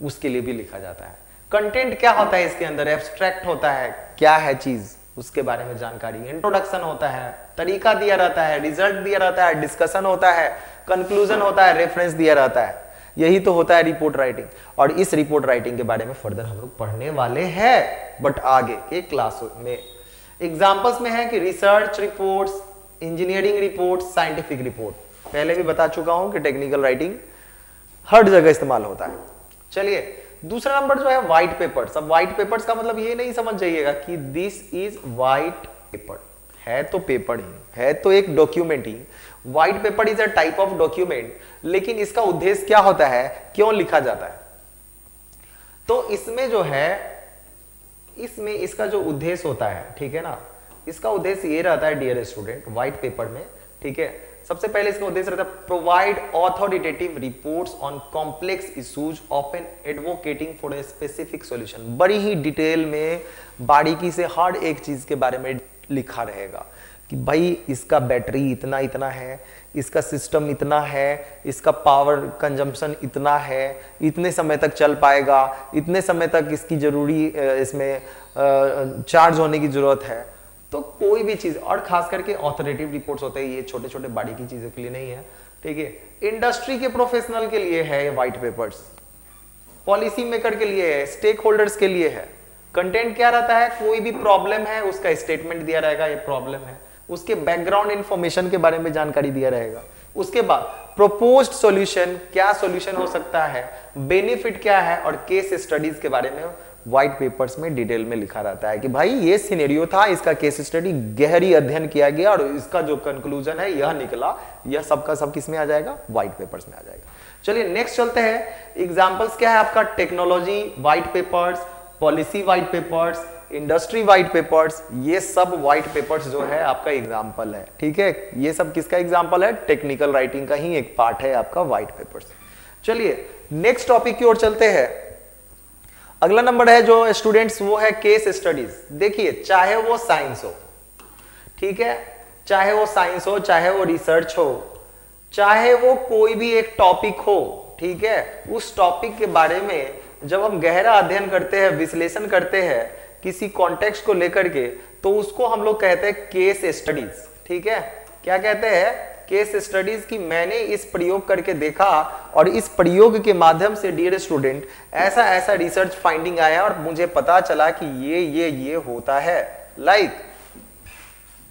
उसके लिए भी लिखा जाता है। कंटेंट क्या होता है इसके अंदर, एब्स्ट्रैक्ट होता है, क्या है चीज उसके बारे में जानकारी, इंट्रोडक्शन होता है, तरीका दिया रहता है, रिजल्ट दिया रहता है, डिस्कशन होता है, कंक्लूजन होता है, रेफरेंस दिया रहता है। यही तो होता है रिपोर्ट राइटिंग। और इस रिपोर्ट राइटिंग के बारे में फर्दर हम लोग पढ़ने वाले हैं, बट आगे के क्लास में। एग्जांपल्स में है कि research reports, engineering reports, scientific report. पहले भी बता चुका हूं कि टेक्निकल राइटिंग हर जगह इस्तेमाल होता है। चलिए दूसरा नंबर जो है व्हाइट पेपर्स। अब व्हाइट पेपर्स का मतलब ये नहीं समझ जाइएगा कि दिस इज व्हाइट पेपर, है तो पेपर ही, है तो एक document he. White paper is a type of document, लेकिन इसका उद्देश्य क्या होता है, क्यों लिखा जाता है, तो इसमें जो है, इसमें इसका जो उद्देश्य होता है, ठीक है ना, इसका उद्देश्य ये रहता है डियर स्टूडेंट, व्हाइट पेपर में, ठीक है, सबसे पहले इसका उद्देश्य रहता है provide authoritative reports on complex issues often advocating for a specific solution. बड़ी ही डिटेल में बारीकी से हर एक चीज के बारे में लिखा रहेगा कि भाई इसका बैटरी इतना इतना है, इसका सिस्टम इतना है, इसका पावर कंजम्पशन इतना है, इतने समय तक चल पाएगा, इतने समय तक इसकी जरूरी इसमें चार्ज होने की जरूरत है। तो कोई भी चीज, और खास करके ऑथोरेटिव रिपोर्ट्स होते हैं, ये छोटे छोटे बाड़ी की चीजों के लिए नहीं है, ठीक है। इंडस्ट्री के प्रोफेशनल के लिए है ये व्हाइट पेपर्स, पॉलिसी मेकर के लिए है, स्टेक होल्डर्स के लिए है। कंटेंट क्या रहता है, कोई भी प्रॉब्लम है उसका स्टेटमेंट दिया रहेगा, ये प्रॉब्लम है, उसके बैकग्राउंड इंफॉर्मेशन के बारे में जानकारी दिया रहेगा। उसके बाद प्रोपोज्ड सॉल्यूशन, क्या सॉल्यूशन हो सकता है, बेनिफिट क्या है, और केस स्टडीज के बारे में व्हाइट पेपर्स में डिटेल में लिखा रहता है कि भाई ये सिनेरियो था, इसका केस स्टडी गहरी अध्ययन किया गया और इसका जो कंक्लूजन है यह निकला। यह सबका सब किस में आ जाएगा, व्हाइट पेपर्स में आ जाएगा। चलिए नेक्स्ट चलते हैं। एग्जांपल्स क्या है आपका, technology white papers, policy white papers, industry white papers, ये सब व्हाइट पेपर्स जो है आपका एग्जांपल है, ठीक है। ये सब किसका एग्जांपल है, टेक्निकल राइटिंग का ही एक पार्ट है आपका व्हाइट पेपर्स। चलिए नेक्स्ट टॉपिक की ओर चलते हैं। अगला नंबर है जो स्टूडेंट्स, वो है केस स्टडीज। देखिए चाहे वो साइंस हो, ठीक है, चाहे वो साइंस हो, चाहे वो रिसर्च हो, चाहे वो कोई भी एक टॉपिक हो, ठीक है, उस टॉपिक के बारे में जब हम गहरा अध्ययन करते हैं, विश्लेषण करते हैं किसी कॉन्टेक्स्ट को लेकर के, तो उसको हम लोग कहते हैं केस स्टडीज, ठीक है। क्या कहते हैं, केस स्टडीज की मैंने इस प्रयोग करके देखा और इस प्रयोग के माध्यम से डियर स्टूडेंट ऐसा ऐसा रिसर्च फाइंडिंग आया और मुझे पता चला कि ये होता है, लाइक,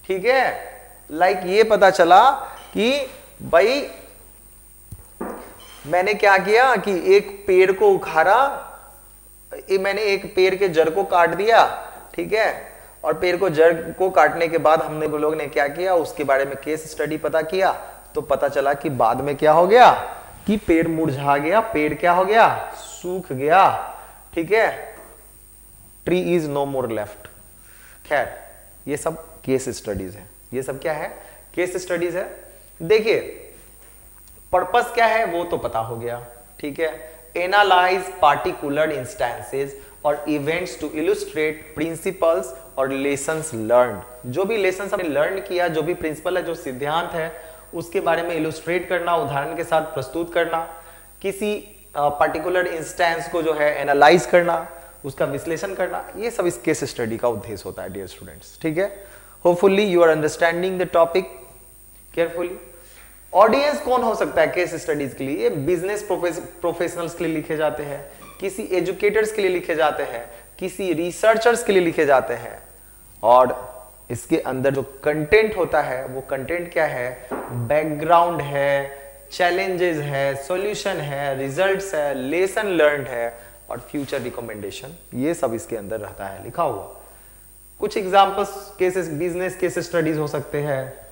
ठीक है, लाइक ये पता चला कि भाई मैंने क्या किया कि एक पेड़ को उखाड़ा, मैंने एक पेड़ के जड़ को काट दिया, ठीक है, और पेड़ को जड़ को काटने के बाद हमने लोग ने क्या किया, उसके बारे में केस स्टडी पता किया, तो पता चला कि बाद में क्या हो गया कि पेड़ मुरझा गया, पेड़ क्या हो गया, सूख गया, ठीक है, tree is no more left. खैर ये सब केस स्टडीज है, ये सब क्या है, केस स्टडीज है। देखिए पर्पस क्या है वो तो पता हो गया, ठीक है, एनालाइज पार्टिकुलर इंस्टेंसेस और इवेंट्स टू इलुस्ट्रेट प्रिंसिपल्स और लेसन्स लर्न्ड। जो भी लेसन्स हमने लर्न किया, जो भी प्रिंसिपल है, जो सिद्धांत है, उसके बारे में इलुस्ट्रेट करना, उदाहरण के साथ प्रस्तुत करना, किसी पर्टिकुलर इंस्टेंस को जो है एनालाइज करना, उसका विश्लेषण करना, ये सब इस केस स्टडी का उद्देश्य होता है डियर स्टूडेंट्स, ठीक है। Hopefully you are understanding the topic carefully. Audience कौन हो सकता है केस स्टडीज के लिए, बिजनेस प्रोफेशनल्स के लिए लिखे जाते हैं, किसी एजुकेटर्स के लिए लिखे जाते हैं, किसी रिसर्चर्स के लिए लिखे जाते हैं, और इसके अंदर जो कंटेंट होता है वो कंटेंट क्या है, बैकग्राउंड है, चैलेंजेस है, सॉल्यूशन है, रिजल्ट्स है, लेसन लर्नड है और फ्यूचर रिकमेंडेशन, ये सब इसके अंदर रहता है लिखा हुआ। कुछ examples cases, business case studies हो सकते हैं,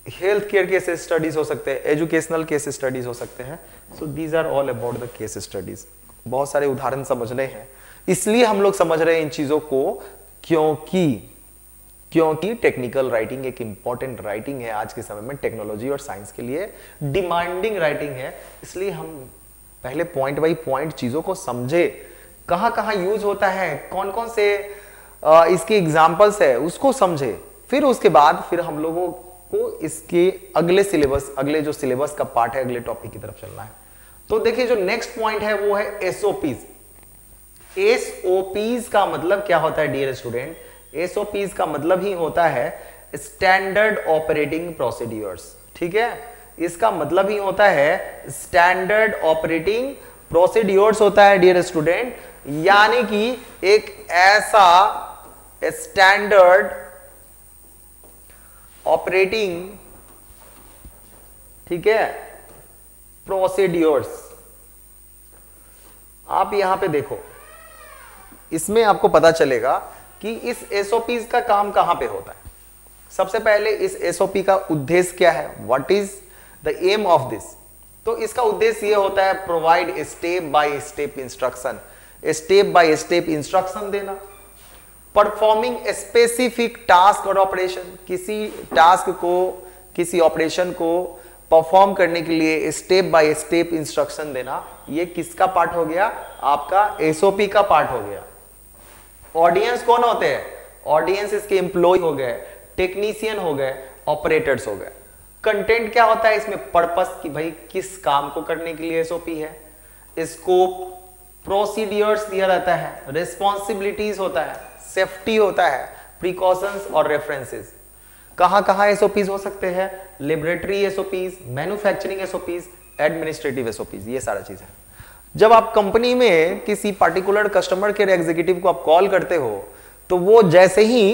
हेल्थ केयर केस स्टडीज हो सकते हैं, एजुकेशनल केस स्टडीज हो सकते हैं। So these are all about the case studies. बहुत सारे उदाहरण समझने हैं, इसलिए हम लोग समझ रहे हैं इन चीजों को, क्योंकि टेक्निकल राइटिंग एक इंपॉर्टेंट राइटिंग है आज के समय में, टेक्नोलॉजी और साइंस के लिए डिमांडिंग राइटिंग है। इसलिए हम पहले पॉइंट बाई पॉइंट चीजों को समझे, कहां कहां यूज होता है, कौन कौन से इसके एग्जाम्पल्स है उसको समझे, फिर उसके बाद फिर हम लोगों को इसके अगले सिलेबस, अगले जो सिलेबस का पार्ट है, अगले टॉपिक की तरफ चलना है। तो देखिए जो नेक्स्ट पॉइंट है वो है एसओपीज। एसओपीज का मतलब क्या होता है डियर स्टूडेंट, एसओपीज का मतलब ही होता है स्टैंडर्ड ऑपरेटिंग प्रोसीड्यूर्स, ठीक है, इसका मतलब ही होता है स्टैंडर्ड ऑपरेटिंग प्रोसीड्यूर्स होता है डियर स्टूडेंट, यानी कि एक ऐसा स्टैंडर्ड ऑपरेटिंग, ठीक है, प्रोसीड्यूर्स। आप यहां पे देखो, इसमें आपको पता चलेगा कि इस एसओपीज का काम कहां पे होता है। सबसे पहले इस एसओपी का उद्देश्य क्या है, what is the aim of this. तो इसका उद्देश्य यह होता है provide step by step instruction, step by step instruction देना, परफॉर्मिंग स्पेसिफिक टास्क और ऑपरेशन, किसी टास्क को, किसी ऑपरेशन को परफॉर्म करने के लिए स्टेप बाय स्टेप इंस्ट्रक्शन देना, ये किसका पार्ट हो गया, आपका एसओपी का पार्ट हो गया। ऑडियंस कौन होते हैं, ऑडियंस इसके एम्प्लॉय हो गए, टेक्नीशियन हो गए, ऑपरेटर्स हो गए। कंटेंट क्या होता है इसमें, पर्पस कि भाई किस काम को करने के लिए एसओपी है, स्कोप, प्रोसीडियर्स दिया रहता है, रिस्पॉन्सिबिलिटीज होता है, सेफ्टी होता है, प्रिकॉशंस और रेफरेंसेस। कहां कहां एसओपीज हो सकते हैं, laboratory SOPs, manufacturing SOPs, administrative SOPs, ये सारा चीज है। जब आप कंपनी में किसी पार्टिकुलर कस्टमर केयर एग्जीक्यूटिव को आप कॉल करते हो तो वो जैसे ही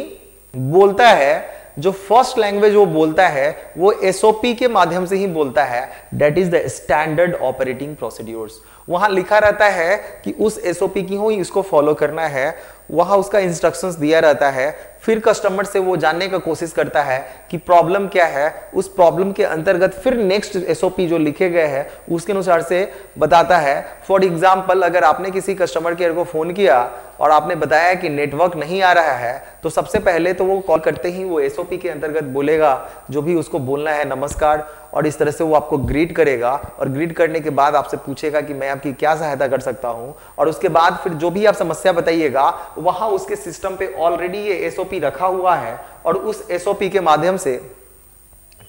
बोलता है, जो फर्स्ट लैंग्वेज वो बोलता है वो एसओपी के माध्यम से ही बोलता है, that is the standard operating procedures. वहां लिखा रहता है कि उस एसओपी की हो इसको फॉलो करना है, वहां उसका इंस्ट्रक्शंस दिया रहता है। फिर कस्टमर से वो जानने का कोशिश करता है कि प्रॉब्लम क्या है, उस प्रॉब्लम के अंतर्गत फिर नेक्स्ट एसओपी जो लिखे गए हैं उसके अनुसार से बताता है। फॉर एग्जांपल, अगर आपने किसी कस्टमर केयर को फोन किया और आपने बताया कि नेटवर्क नहीं आ रहा है, तो सबसे पहले तो वो कॉल करते ही वो एसओपी के अंतर्गत बोलेगा जो भी उसको बोलना है, नमस्कार, और इस तरह से वो आपको ग्रीट करेगा और ग्रीट करने के बाद आपसे पूछेगा कि मैं आपकी क्या सहायता कर सकता हूं, और उसके बाद फिर जो भी आप समस्या बताइएगा वहां उसके सिस्टम पे ऑलरेडी ये एसओपी रखा हुआ है और उस एसओपी के माध्यम से,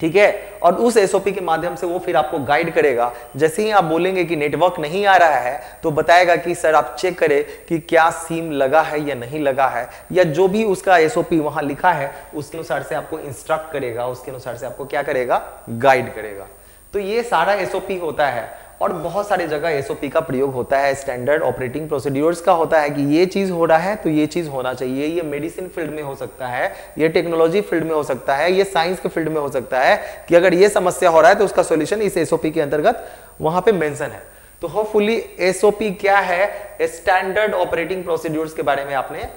ठीक है, और उस एसओपी के माध्यम से वो फिर आपको गाइड करेगा। जैसे ही आप बोलेंगे कि नेटवर्क नहीं आ रहा है तो बताएगा कि सर आप चेक करें कि क्या सिम लगा है या नहीं लगा है, या जो भी उसका एसओपी वहां लिखा है उसके अनुसार से आपको इंस्ट्रक्ट करेगा, उसके अनुसार से आपको क्या करेगा, गाइड करेगा। तो ये सारा एसओपी होता है। और बहुत सारी जगह एसओपी का प्रयोग होता है, स्टैंडर्ड ऑपरेटिंग प्रोसीड्यूर्स का होता है कि ये चीज हो रहा है तो ये चीज होना चाहिए। ये मेडिसिन फील्ड में हो सकता है, ये टेक्नोलॉजी फील्ड में हो सकता है, ये साइंस के फील्ड में हो सकता है कि अगर ये समस्या हो रहा है तो उसका सॉल्यूशन इस एसओपी के अंतर्गत वहां पे मेंशन है। तो होपफुली एसओपी क्या है, स्टैंडर्ड ऑपरेटिंग प्रोसीड्यूर्स के बारे में आपने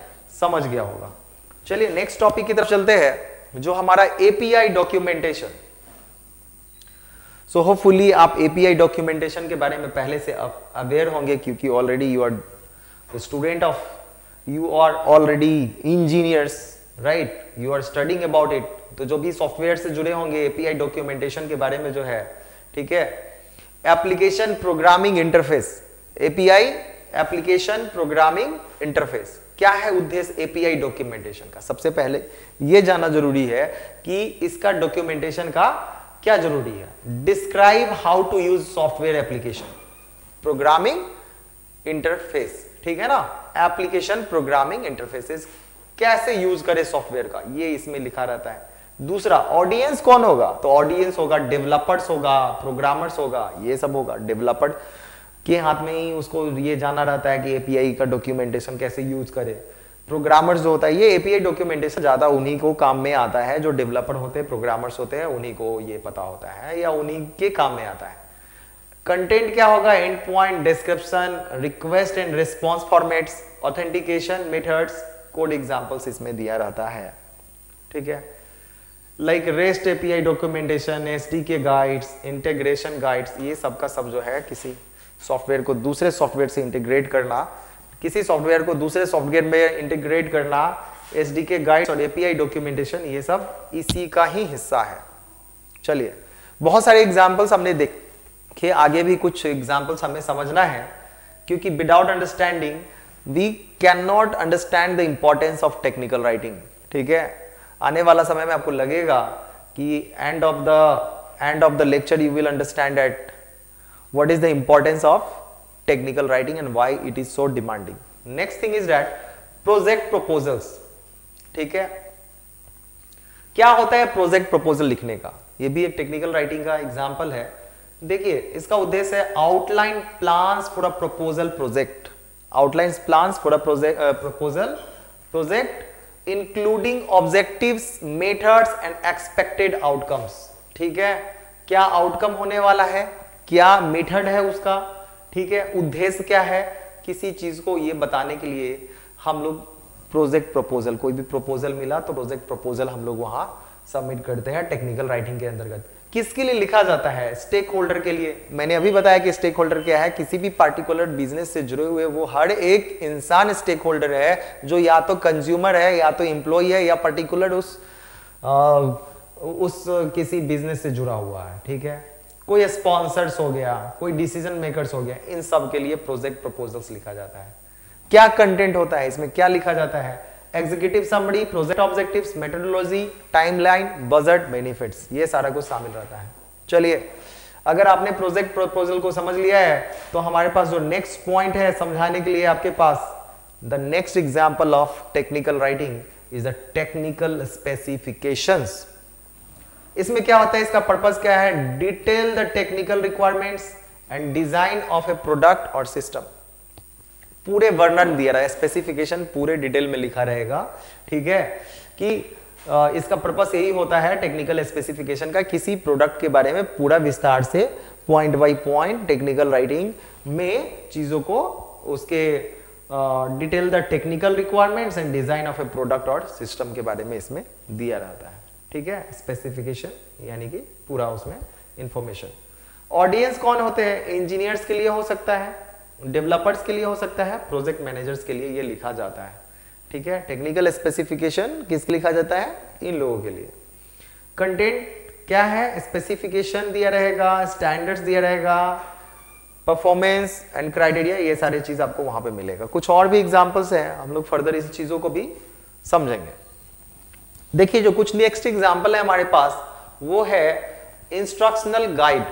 समझ गया होगा। चलिए नेक्स्ट टॉपिक की तरफ चलते हैं, जो हमारा एपीआई डॉक्यूमेंटेशन। सो होपफुली आप एपीआई डॉक्यूमेंटेशन के बारे में पहले से अवेयर होंगे, क्योंकि already you are student of, you are already engineers, right, you are studying about it. तो जो भी सॉफ्टवेयर से जुड़े होंगे एपीआई डॉक्यूमेंटेशन के बारे में जो है, ठीक है। Application programming interface, API application programming interface, क्या है उद्देश्य एपीआई डॉक्यूमेंटेशन का। सबसे पहले यह जानना जरूरी है कि इसका डॉक्यूमेंटेशन का क्या जरूरी है। Describe how to use software application programming interface, ठीक है ना। एप्लीकेशन प्रोग्रामिंग इंटरफेसेस कैसे यूज करे सॉफ्टवेयर का, ये इसमें लिखा रहता है। दूसरा, ऑडियंस कौन होगा, तो ऑडियंस होगा डेवलपर्स होगा, प्रोग्रामर्स होगा, ये सब होगा। डेवलपर के हाथ में ही उसको ये जाना रहता है कि एपीआई का डॉक्यूमेंटेशन कैसे यूज करे। प्रोग्रामर्स जो होता है, ये एपीआई डॉक्यूमेंटेशन ज्यादा उन्हीं को काम में आता है, जो डेवलपर होते हैं, प्रोग्रामर्स होते हैं, उन्हीं को ये पता होता है या उन्हीं के काम में आता है। कंटेंट क्या होगा, and point description, request and response formats, authentication methods, code examples इसमें दिया रहता है, ठीक है। Like rest API documentation, SDK guides, integration guides, ये सब का सब जो है किसी सॉफ्टवेयर को दूसरे सॉफ्टवेयर से इंटीग्रेट करना, किसी सॉफ्टवेयर को दूसरे सॉफ्टवेयर में इंटीग्रेट करना, एसडीके गाइड्स और एपीआई डॉक्यूमेंटेशन, ये सब इसी का ही हिस्सा है। चलिए बहुत सारे एग्जांपल्स हमने देखे, आगे भी कुछ एग्जांपल्स हमें समझना है, क्योंकि without understanding we can not understand the importance of technical writing, ठीक है। आने वाला समय में आपको लगेगा कि end of the lecture you will understand that what is the importance of technical writing and why it is so demanding. Next thing is that project proposals, ठीक है। क्या होता है प्रोजेक्ट प्रपोजल लिखने का, ये भी एक टेक्निकल राइटिंग का एग्जांपल है। देखिए इसका उद्देश्य है outline plans for a proposal project, outline plans for a proposal project including objectives, methods and expected outcomes, ठीक है। क्या आउटकम होने वाला है, क्या मेथड है उसका, ठीक है, उद्देश्य क्या है, किसी चीज को ये बताने के लिए हम लोग प्रोजेक्ट प्रपोजल, कोई भी प्रपोजल मिला तो प्रोजेक्ट प्रपोजल हम लोग वहां सबमिट करते हैं टेक्निकल राइटिंग के अंतर्गत। किसके लिए लिखा जाता है, स्टेक होल्डर के लिए। मैंने अभी बताया कि स्टेक होल्डर क्या है, किसी भी पार्टिकुलर बिजनेस से जुड़े हुए वो हर एक इंसान स्टेक होल्डर है, जो या तो कंज्यूमर है या तो एम्प्लॉय है या पर्टिकुलर उस किसी बिजनेस से जुड़ा हुआ है, ठीक है। कोई स्पॉन्सर्स हो गया, कोई डिसीजन मेकर्स हो गया, इन सब के लिए प्रोजेक्ट प्रपोजल्स लिखा जाता है। क्या कंटेंट होता है इसमें, क्या लिखा जाता है, executive summary, project objectives, methodology, timeline, budget, benefits, ये सारा कुछ शामिल रहता है। चलिए, अगर आपने प्रोजेक्ट प्रपोजल को समझ लिया है तो हमारे पास जो नेक्स्ट पॉइंट है समझाने के लिए आपके पास, the next example of technical writing is the technical specifications. इसमें क्या होता है, इसका पर्पस क्या है, detail the technical requirements and design of a product और सिस्टम। पूरे वर्णन दिया रहा है, स्पेसिफिकेशन पूरे डिटेल में लिखा रहेगा, ठीक है, कि इसका पर्पस यही होता है टेक्निकल स्पेसिफिकेशन का, किसी प्रोडक्ट के बारे में पूरा विस्तार से point by point technical writing में चीजों को उसके detail the technical requirements and design of a product और सिस्टम के बारे में इसमें दिया रहता है, ठीक है। स्पेसिफिकेशन यानी कि पूरा उसमें इंफॉर्मेशन। ऑडियंस कौन होते हैं, इंजीनियर्स के लिए हो सकता है, डेवलपर्स के लिए हो सकता है, प्रोजेक्ट मैनेजर्स के लिए ये लिखा जाता है, ठीक है। टेक्निकल स्पेसिफिकेशन किसके लिखा जाता है, इन लोगों के लिए। कंटेंट क्या है, स्पेसिफिकेशन दिया रहेगा, स्टैंडर्ड्स दिया रहेगा, परफॉर्मेंस एंड क्राइटेरिया, ये सारी चीज आपको वहां पे मिलेगा। कुछ और भी एग्जांपल्स हैं, हम लोग फर्दर इस चीजों को भी समझेंगे। देखिए, जो कुछ नेक्स्ट एग्जांपल है हमारे पास वो है इंस्ट्रक्शनल गाइड।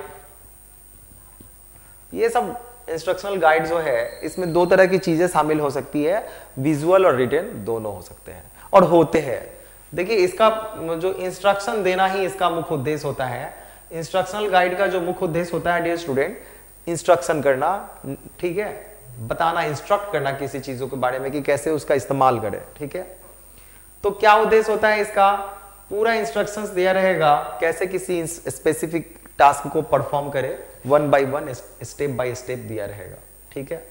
ये सब इंस्ट्रक्शनल गाइड जो है इसमें दो तरह की चीजें शामिल हो सकती है, विजुअल और रिटन, दोनों हो सकते हैं और होते हैं। देखिए, इसका जो इंस्ट्रक्शन देना ही इसका मुख्य उद्देश्य होता है। इंस्ट्रक्शनल गाइड का जो मुख्य उद्देश्य होता है डियर स्टूडेंट, इंस्ट्रक्शन करना, ठीक है, बताना, इंस्ट्रक्ट करना किसी चीजों के बारे में कि कैसे उसका इस्तेमाल करें, ठीक है। तो क्या उद्देश्य होता है इसका, पूरा इंस्ट्रक्शंस दिया रहेगा कैसे किसी स्पेसिफिक टास्क को परफॉर्म करे, one by one, step by step दिया रहेगा, ठीक है।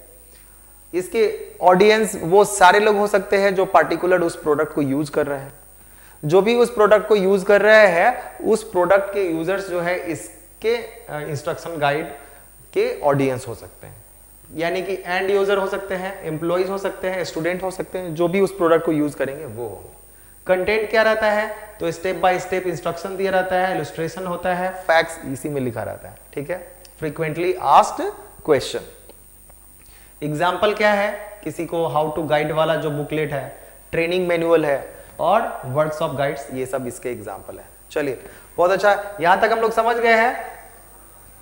इसके ऑडियंस वो सारे लोग हो सकते हैं जो पार्टिकुलर उस प्रोडक्ट को यूज कर रहे हैं। जो भी उस प्रोडक्ट को यूज कर रहे हैं उस प्रोडक्ट के यूजर्स जो है इसके इंस्ट्रक्शन गाइड के ऑडियंस हो सकते हैं, यानी कि एंड यूजर हो सकते हैं, एम्प्लॉइज हो सकते हैं, स्टूडेंट हो सकते हैं, जो भी उस प्रोडक्ट को यूज करेंगे वो। कंटेंट क्या रहता है, तो स्टेप बाय स्टेप इंस्ट्रक्शन दिया रहता है, इलस्ट्रेशन होता है, फैक्ट्स इसी में लिखा रहता है, ठीक है। Frequently asked question. एग्जाम्पल क्या है, किसी को हाउ टू गाइड वाला जो बुकलेट है, ट्रेनिंग मैनुअल है और वर्कशॉप गाइड्स, ये सब इसके एग्जाम्पल है। चलिए, बहुत अच्छा, यहां तक हम लोग समझ गए हैं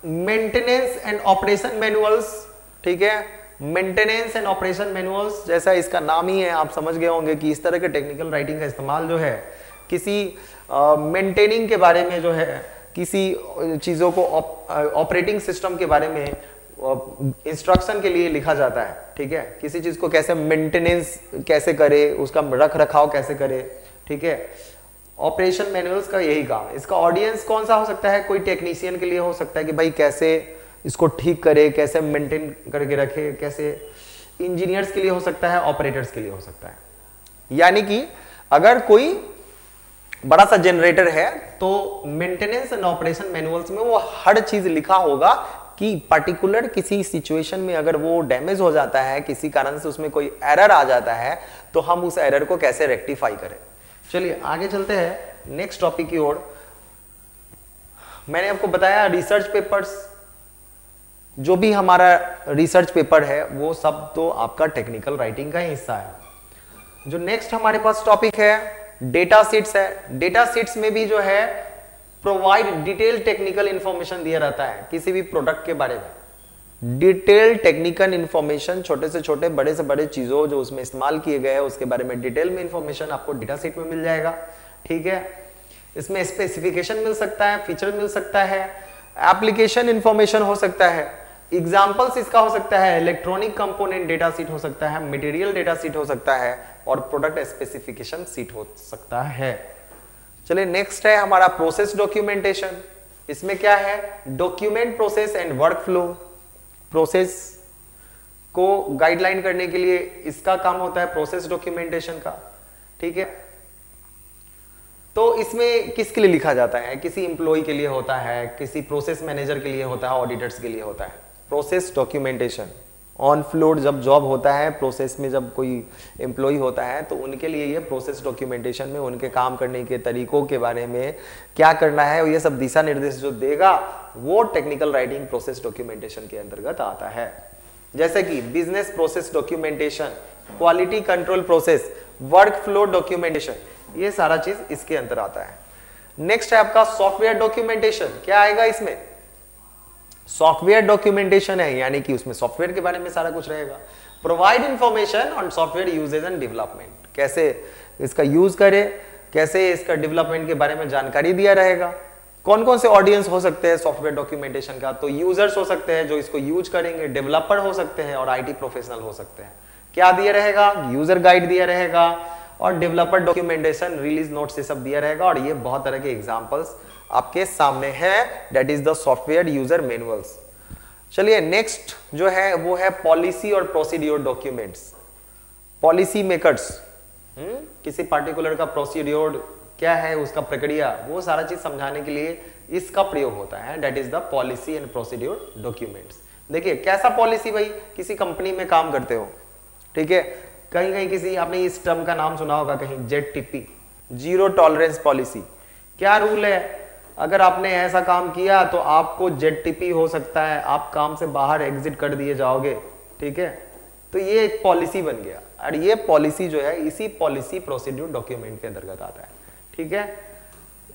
मेंटेनेंस एंड ऑपरेशन मैनुअल्स, ठीक है। मेंटेनेंस एंड ऑपरेशन मैनुअल्स, जैसा इसका नाम ही है, आप समझ गए होंगे कि इस तरह के टेक्निकल राइटिंग का इस्तेमाल जो है किसी मेंटेनिंग के बारे में, जो है किसी चीजों को ऑपरेटिंग सिस्टम के बारे में इंस्ट्रक्शन के लिए लिखा जाता है, ठीक है। किसी चीज को कैसे मेंटेनेंस कैसे करे, उसका रख रखाव कैसे करे, ठीक है। ऑपरेशन मैनुअल्स का यही काम है। इसका ऑडियंस कौन सा हो सकता है, कोई टेक्नीशियन के लिए हो सकता है कि भाई कैसे इसको ठीक करे, कैसे मेंटेन करके रखे, कैसे इंजीनियर्स के लिए हो सकता है, ऑपरेटर्स के लिए हो सकता है। यानी कि अगर कोई बड़ा सा जनरेटर है तो मेंटेनेंस एंड ऑपरेशन मैनुअल्स में वो हर चीज लिखा होगा कि पर्टिकुलर किसी सिचुएशन में अगर वो डैमेज हो जाता है, किसी कारण से उसमें कोई एरर आ जाता है, तो हम उस एरर को कैसे रेक्टिफाई करें। चलिए आगे चलते हैं नेक्स्ट टॉपिक की ओर। मैंने आपको बताया रिसर्च पेपर्स, जो भी हमारा रिसर्च पेपर है वो सब तो आपका टेक्निकल राइटिंग का ही हिस्सा है। जो नेक्स्ट हमारे पास टॉपिक है डेटा शीट्स है। डेटा शीट्स में भी जो है प्रोवाइड डिटेल टेक्निकल इंफॉर्मेशन दिया रहता है किसी भी प्रोडक्ट के बारे में। डिटेल टेक्निकल इंफॉर्मेशन, छोटे से छोटे बड़े से बड़े चीजों जो उसमें इस्तेमाल किए गए हैं उसके बारे में डिटेल में इंफॉर्मेशन आपको डेटा शीट में मिल जाएगा, ठीक है। इसमें स्पेसिफिकेशन मिल सकता है, फीचर मिल सकता है, एप्लीकेशन इंफॉर्मेशन हो सकता है। एग्जाम्पल्स इसका हो सकता है इलेक्ट्रॉनिक कंपोनेंट डेटा शीट हो सकता है, मटेरियल डेटा शीट हो सकता है और प्रोडक्ट स्पेसिफिकेशन शीट हो सकता है। चलिए नेक्स्ट है हमारा प्रोसेस डॉक्यूमेंटेशन। इसमें क्या है, document process and work flow. Process को गाइडलाइन करने के लिए इसका काम होता है प्रोसेस डॉक्यूमेंटेशन का, ठीक है। तो इसमें किसके लिए लिखा जाता है, किसी एम्प्लॉय के लिए होता है, किसी प्रोसेस मैनेजर के लिए होता है, ऑडिटर्स के लिए होता है। प्रोसेस डॉक्यूमेंटेशन ऑन फ्लोर जब जॉब होता है, प्रोसेस में जब कोई एम्प्लॉय होता है तो उनके लिए ये प्रोसेस डॉक्यूमेंटेशन में उनके काम करने के तरीकों के बारे में क्या करना है, ये सब दिशा निर्देश जो देगा वो टेक्निकल राइटिंग प्रोसेस डॉक्यूमेंटेशन के अंतर्गत आता है। जैसे कि business process documentation, quality control process, work flow documentation, ये सारा चीज इसके अंदर आता है। नेक्स्ट है आपका सॉफ्टवेयर डॉक्यूमेंटेशन। क्या आएगा इसमें? सॉफ्टवेयर डॉक्यूमेंटेशन है, यानी कि उसमें सॉफ्टवेयर के बारे में सारा कुछ रहेगा। Provide information on software usages and development, कैसे इसका यूज करें, कैसे इसका डेवलपमेंट के बारे में जानकारी दिया रहेगा। कौन कौन से ऑडियंस हो सकते हैं सॉफ्टवेयर डॉक्यूमेंटेशन का? तो यूजर्स हो सकते हैं जो इसको यूज करेंगे, डेवलपर हो सकते हैं और आईटी प्रोफेशनल हो सकते हैं। क्या दिया रहेगा? यूजर गाइड दिया रहेगा और डेवलपर डॉक्यूमेंटेशन, रिलीज नोट्स, ये सब दिया रहेगा। और ये बहुत तरह के एग्जांपल्स आपके सामने हैं, that is the software user manuals. चलिए नेक्स्ट जो है वो है पॉलिसी और प्रोसीड्योर डॉक्यूमेंट्स। पॉलिसी मेकर्स किसी पार्टिकुलर का प्रोसीड्योर क्या है, उसका प्रक्रिया, वो सारा चीज समझाने के लिए इसका प्रयोग होता है, that is the policy and procedure documents. देखिए कैसा पॉलिसी, भाई किसी कंपनी में काम करते हो, ठीक है, कहीं कहीं किसी, आपने इस टर्म का नाम सुना होगा कहीं, ZTP, जीरो टॉलरेंस पॉलिसी। क्या रूल है? अगर आपने ऐसा काम किया तो आपको ZTP हो सकता है, आप काम से बाहर एग्जिट कर दिए जाओगे, ठीक है। तो ये एक पॉलिसी बन गया और ये पॉलिसी जो है इसी पॉलिसी प्रोसीड्यूर डॉक्यूमेंट के अंतर्गत आता है, ठीक है।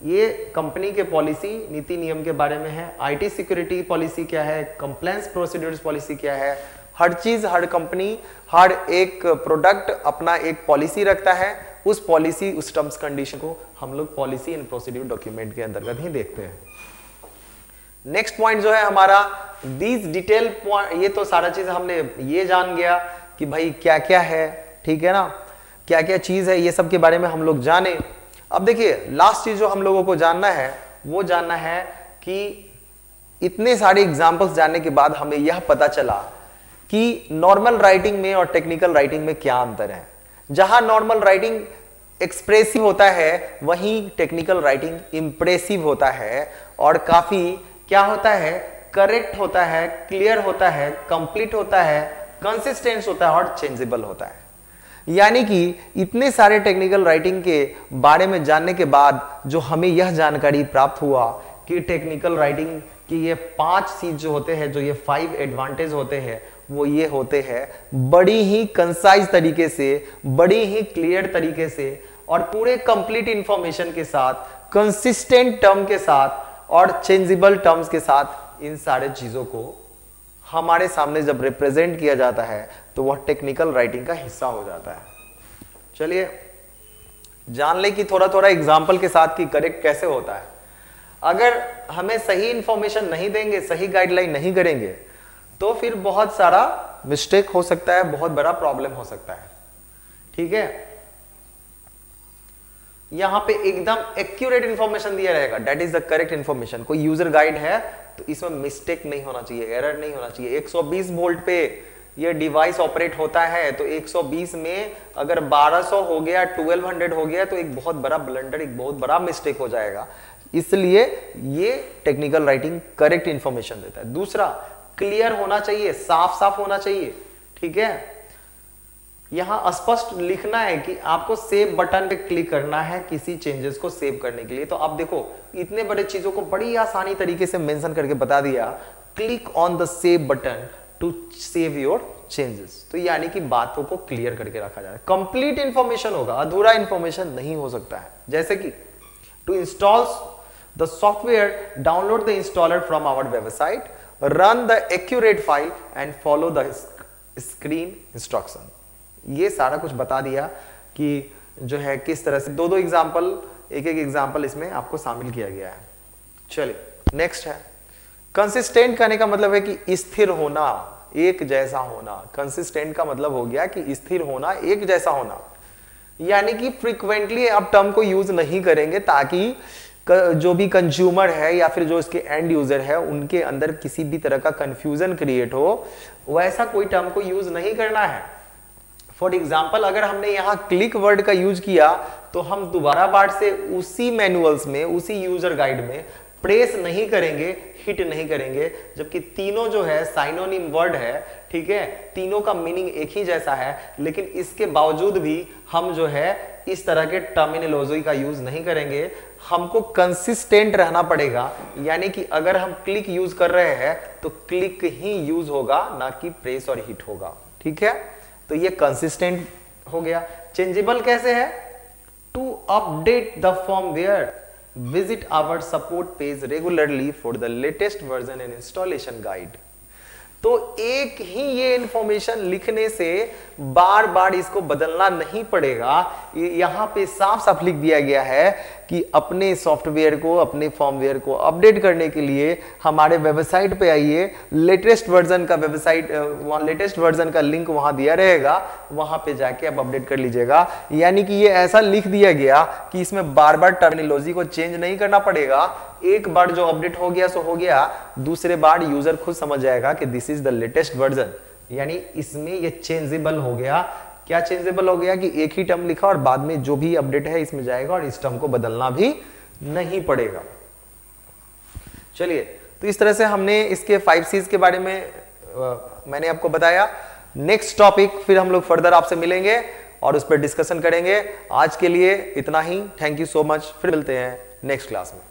ये कंपनी के पॉलिसी नीति नियम के बारे में है। आईटी सिक्योरिटी पॉलिसी क्या है, कंप्लायंस प्रोसीड्यूर्स पॉलिसी क्या है, हर चीज, हर कंपनी, हर एक प्रोडक्ट अपना एक पॉलिसी रखता है। उस पॉलिसी, उस टर्म्स कंडीशन को हम लोग पॉलिसी एंड प्रोसीड्यूर डॉक्यूमेंट के अंतर्गत ही देखते हैं। नेक्स्ट पॉइंट जो है हमारा दीज डिटेल पॉइंट, ये तो सारा चीज हमने ये जान गया कि भाई क्या क्या है, ठीक है ना, क्या क्या चीज है, ये सब के बारे में हम लोग जाने। अब देखिए लास्ट चीज जो हम लोगों को जानना है वो जानना है कि इतने सारे एग्जाम्पल्स जानने के बाद हमें यह पता चला कि नॉर्मल राइटिंग में और टेक्निकल राइटिंग में क्या अंतर है। जहां नॉर्मल राइटिंग एक्सप्रेसिव होता है वहीं टेक्निकल राइटिंग इंप्रेसिव होता है और काफी क्या होता है, करेक्ट होता है, क्लियर होता है, कंप्लीट होता है, कंसिस्टेंट होता है और चेंजेबल होता है। यानी कि इतने सारे टेक्निकल राइटिंग के बारे में जानने के बाद जो हमें यह जानकारी प्राप्त हुआ कि टेक्निकल राइटिंग की ये 5 चीज जो होते हैं, जो ये 5 एडवांटेज होते हैं, वो ये होते हैं बड़ी ही कंसाइज तरीके से, बड़ी ही क्लियर तरीके से और पूरे कंप्लीट इंफॉर्मेशन के साथ, कंसिस्टेंट टर्म के साथ और चेंजेबल टर्म्स के साथ, इन सारे चीजों को हमारे सामने जब रिप्रेजेंट किया जाता है तो वह टेक्निकल राइटिंग का हिस्सा हो जाता है। चलिए जान ले कि थोड़ा थोड़ा एग्जांपल के साथ कि करेक्ट कैसे होता है। अगर हमें सही इंफॉर्मेशन नहीं देंगे, सही गाइडलाइन नहीं करेंगे तो फिर बहुत सारा मिस्टेक हो सकता है, बहुत बड़ा प्रॉब्लम हो सकता है, ठीक है। यहां पे एकदम एक्यूरेट इंफॉर्मेशन दिया रहेगा, that is the correct information. कोई यूजर गाइड है तो इसमें मिस्टेक नहीं होना चाहिए, एरर नहीं होना चाहिए। 120 वोल्ट पे ये डिवाइस ऑपरेट होता है तो 120 में अगर 1200 हो गया, 1200 हो गया तो एक बहुत बड़ा ब्लंडर, एक बहुत बड़ा मिस्टेक हो जाएगा। इसलिए ये टेक्निकल राइटिंग करेक्ट इंफॉर्मेशन देता है। दूसरा, क्लियर होना चाहिए, साफ साफ होना चाहिए, ठीक है। यहां स्पष्ट लिखना है कि आपको सेव बटन पे क्लिक करना है किसी चेंजेस को सेव करने के लिए। तो आप देखो इतने बड़े चीजों को बड़ी आसानी तरीके से मेंशन करके बता दिया, click on the save button to save your changes. तो यानी कि बातों को क्लियर करके रखा जा रहा है, कंप्लीट इंफॉर्मेशन होगा, अधूरा इंफॉर्मेशन नहीं हो सकता है। जैसे कि to install the software, download the installer from our website, run the accurate file and follow the screen instruction. ये सारा कुछ बता दिया कि जो है किस तरह से, दो एग्जाम्पल, एक एग्जाम्पल इसमें आपको शामिल किया गया है। चलिए नेक्स्ट है कंसिस्टेंट। कहने का मतलब है कि स्थिर होना, एक जैसा होना। कंसिस्टेंट का मतलब हो गया कि स्थिर होना, एक जैसा होना। यानी कि फ्रीक्वेंटली आप टर्म को यूज नहीं करेंगे ताकि जो भी कंज्यूमर है या फिर जो इसके एंड यूजर है उनके अंदर किसी भी तरह का कंफ्यूजन क्रिएट हो, वैसा कोई टर्म को यूज नहीं करना है। फॉर एग्जाम्पल अगर हमने यहाँ क्लिक वर्ड का यूज किया तो हम दोबारा बार से उसी मैनुअल्स में, उसी यूजर गाइड में प्रेस नहीं करेंगे, हिट नहीं करेंगे, जबकि तीनों जो है साइनोनिम वर्ड है, ठीक है, तीनों का मीनिंग एक ही जैसा है, लेकिन इसके बावजूद भी हम जो है इस तरह के टर्मिनोलॉजी का यूज नहीं करेंगे। हमको कंसिस्टेंट रहना पड़ेगा, यानी कि अगर हम क्लिक यूज कर रहे हैं तो क्लिक ही यूज होगा, ना कि प्रेस और हिट होगा, ठीक है। तो ये कंसिस्टेंट हो गया। चेंजेबल कैसे है? To update the firmware visit our support page regularly for the latest version and installation guide. तो एक ही ये इंफॉर्मेशन लिखने से बार बार इसको बदलना नहीं पड़ेगा। यहां पे साफ साफ लिख दिया गया है कि अपने सॉफ्टवेयर को, अपने फर्मवेयर को अपडेट करने के लिए हमारे वेबसाइट पे आइए, लेटेस्ट वर्जन का वेबसाइट, लेटेस्ट वर्जन का लिंक वहां दिया रहेगा, वहां पे जाके आप अपडेट कर लीजिएगा। यानी कि ये ऐसा लिख दिया गया कि इसमें बार बार टर्मिनोलॉजी को चेंज नहीं करना पड़ेगा। एक बार जो अपडेट हो गया सो हो गया, दूसरे बार यूजर खुद समझ जाएगा कि this is the latest version. यानी इसमें ये चेंजेबल हो गया। क्या चेंजेबल हो गया कि एक ही टर्म लिखा और बाद में जो भी अपडेट है इसमें जाएगा और इस टर्म को बदलना भी नहीं पड़ेगा। चलिए, तो इस तरह से हमने इसके 5 C's के बारे में मैंने आपको बताया। नेक्स्ट टॉपिक फिर हम लोग फर्दर आपसे मिलेंगे और उस पर डिस्कशन करेंगे। आज के लिए इतना ही। Thank you so much. फिर मिलते हैं नेक्स्ट क्लास में।